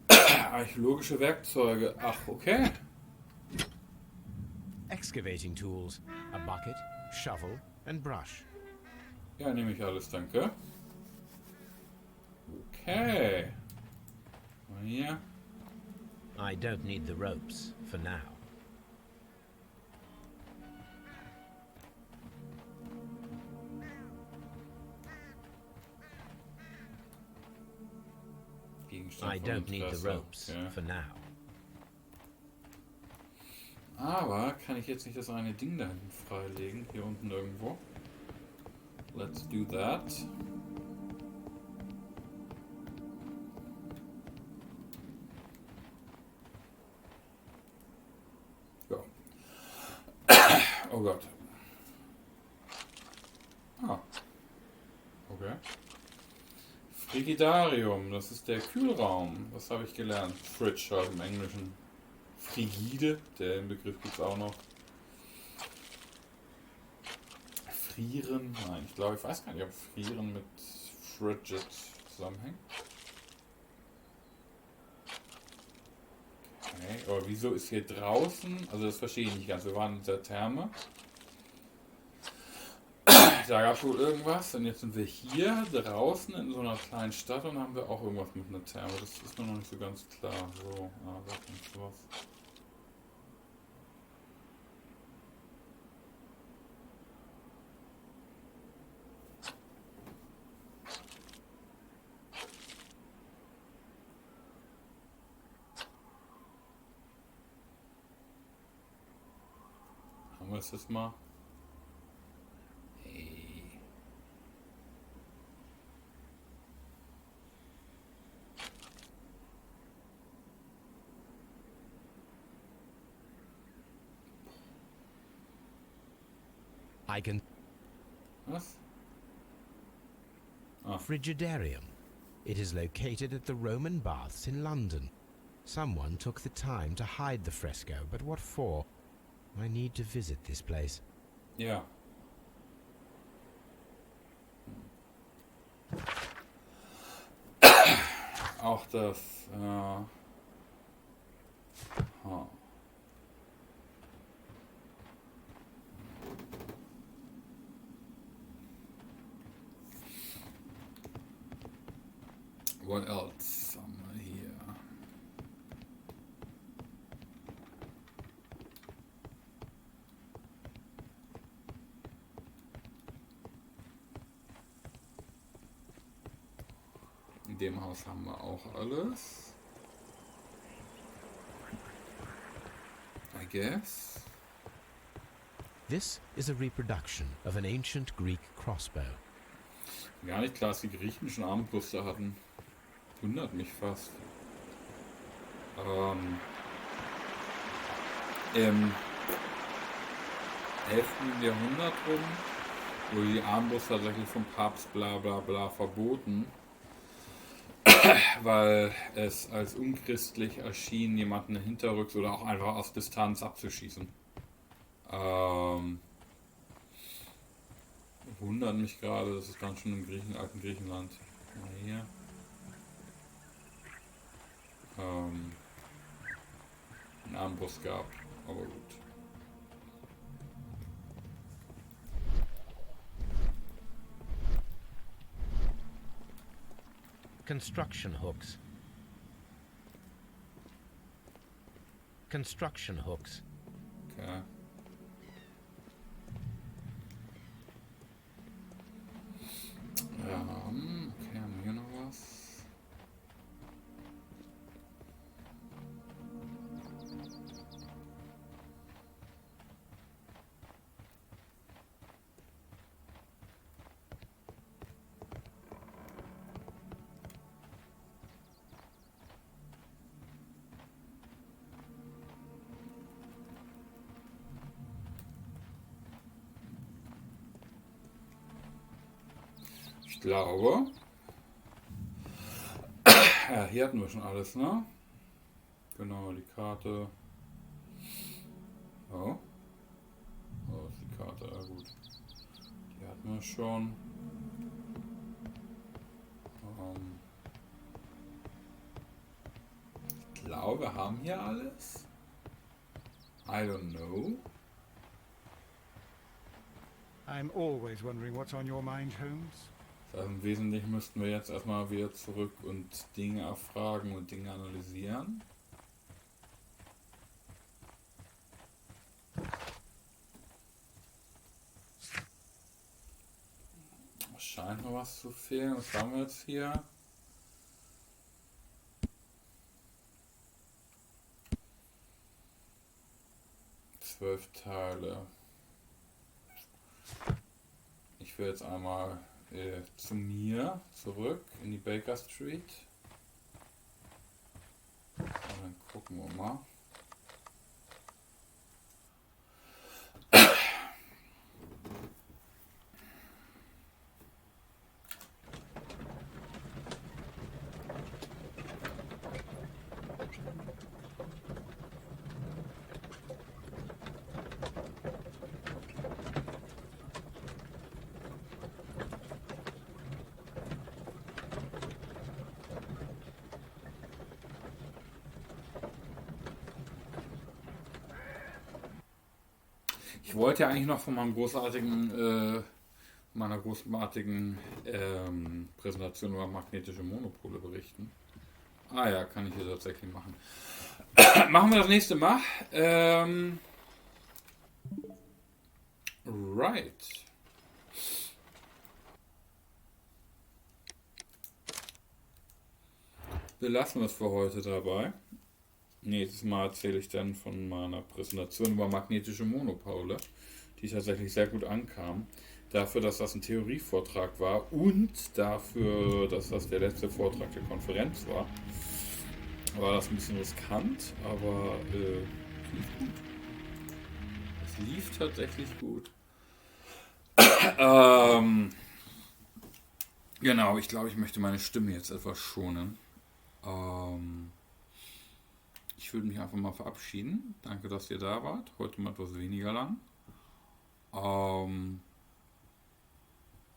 A: Archäologische Werkzeuge. Ach, okay.
E: Excavating tools. A bucket, shovel and brush.
A: Ja, nehme ich alles, danke. Okay. Mal hier.
E: I don't need the ropes for now. I don't need the ropes for now.
A: Aber kann ich jetzt nicht das eine Ding da hinten freilegen? Hier unten irgendwo. Let's do that. Ja. Oh Gott. Ah. Okay. Frigidarium, das ist der Kühlraum. Was habe ich gelernt? Fridge halt im Englischen. Frigide, den Begriff gibt es auch noch. Frieren, nein, ich glaube, ich weiß gar nicht, ob Frieren mit Frigid zusammenhängt. Okay, aber wieso ist hier draußen, also das verstehe ich nicht ganz, wir waren in der Therme. Da gab es wohl irgendwas und jetzt sind wir hier draußen in so einer kleinen Stadt und haben wir auch irgendwas mit einer Therme. Das ist mir noch nicht so ganz klar. So, sagt uns was. Haben wir es jetzt mal?
E: I can...
A: Was? Ah.
E: Frigidarium. It is located at the Roman baths in London. Someone took the time to hide the fresco, but what for? I need to visit this place.
A: Ja. Auch das, What else haben wir hier? In dem Haus haben wir auch alles. I guess.
E: This is a reproduction of an ancient Greek crossbow.
A: Gar nicht klar, dass die Griechen schon Armbrüste hatten. Wundert mich fast. Im 11. Jahrhundert rum wurde die Armbrust tatsächlich vom Papst bla bla bla verboten, weil es als unchristlich erschien, jemanden hinterrücks oder auch einfach aus Distanz abzuschießen. Wundert mich gerade, das ist ganz schön im alten Griechenland. Mal hier. Einen Armbrust gab, aber gut.
E: Construction hooks. Construction hooks.
A: Okay. Okay, haben wir hier noch was? Ich glaube. Ja, hier hatten wir schon alles, ne? Genau, die Karte. Oh. schon. Ich glaube, wir haben hier alles. I don't know.
B: I'm always wondering what's on your mind, Holmes.
A: Also im Wesentlichen müssten wir jetzt erstmal wieder zurück und Dinge erfragen und Dinge analysieren. Es scheint noch was zu fehlen. Was haben wir jetzt hier? Zwölf Teile. Ich will jetzt einmal zu mir zurück in die Baker Street. Und dann gucken wir mal. Ich wollte ja eigentlich noch von meinem meiner großartigen Präsentation über magnetische Monopole berichten. Ah ja, kann ich hier tatsächlich machen. Machen wir das nächste Mal. Right. Wir lassen es für heute dabei. Nächstes Mal erzähle ich dann von meiner Präsentation über magnetische Monopole, die tatsächlich sehr gut ankam. Dafür, dass das ein Theorievortrag war und dafür, dass das der letzte Vortrag der Konferenz war, war das ein bisschen riskant, aber lief gut. Es lief tatsächlich gut. Genau, ich glaube, ich möchte meine Stimme jetzt etwas schonen. Ich würde mich einfach mal verabschieden. Danke, dass ihr da wart. Heute mal etwas weniger lang.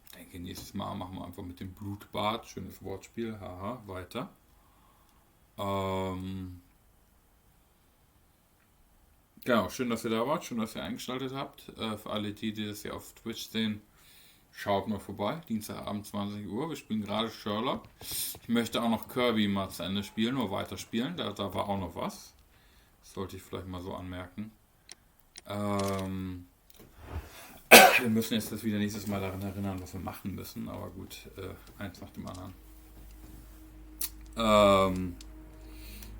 A: Ich denke, nächstes Mal machen wir einfach mit dem Blutbad. Schönes Wortspiel. Haha, weiter. Genau, schön, dass ihr da wart. Schön, dass ihr eingeschaltet habt. Für alle die das hier auf Twitch sehen, schaut mal vorbei. Dienstagabend 20 Uhr. Wir spielen gerade Sherlock. Ich möchte auch noch Kirby mal zu Ende spielen, nur weiterspielen. Da war auch noch was. Das sollte ich vielleicht mal so anmerken. Wir müssen jetzt das wieder nächstes Mal daran erinnern, was wir machen müssen. Aber gut, eins nach dem anderen.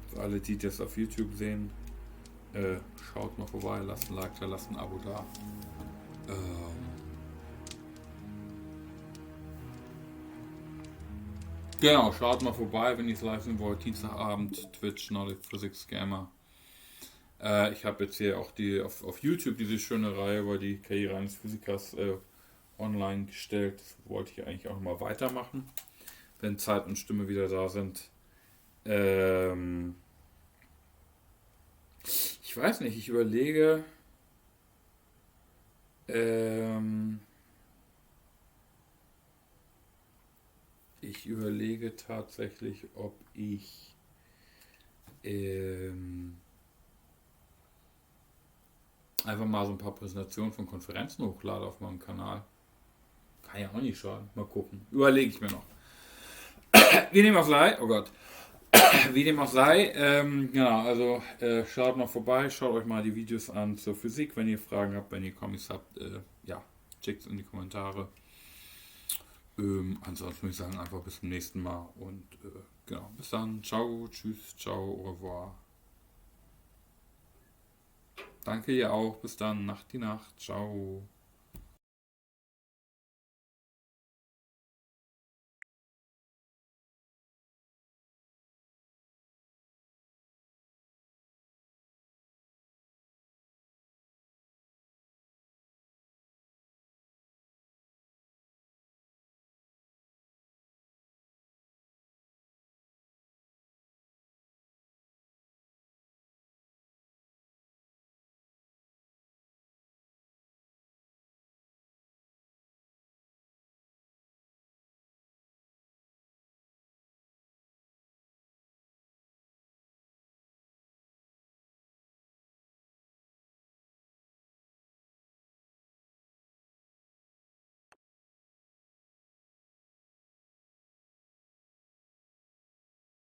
A: Für alle, die das auf YouTube sehen, schaut mal vorbei, lasst ein Like da, lasst ein Abo da. Genau, schaut mal vorbei, wenn ihr es live sehen wollt. Dienstagabend, Twitch, Nordic Physics Gamer. Ich habe jetzt hier auch auf YouTube diese schöne Reihe über die Karriere eines Physikers online gestellt. Das wollte ich eigentlich auch mal weitermachen, wenn Zeit und Stimme wieder da sind. Ich weiß nicht, ich überlege. Ich überlege tatsächlich, ob ich einfach mal so ein paar Präsentationen von Konferenzen hochlade auf meinem Kanal. Kann ja auch nicht schaden. Mal gucken. Überlege ich mir noch. Wie dem auch sei. Oh Gott. Wie dem auch sei. Genau, also schaut mal vorbei. Schaut euch mal die Videos an zur Physik. Wenn ihr Fragen habt, wenn ihr Comics habt, ja, schickt es in die Kommentare. Ansonsten würde ich sagen, einfach bis zum nächsten Mal und genau, bis dann, ciao, tschüss, ciao, au revoir. Danke ihr auch, bis dann, Nacht die Nacht, ciao.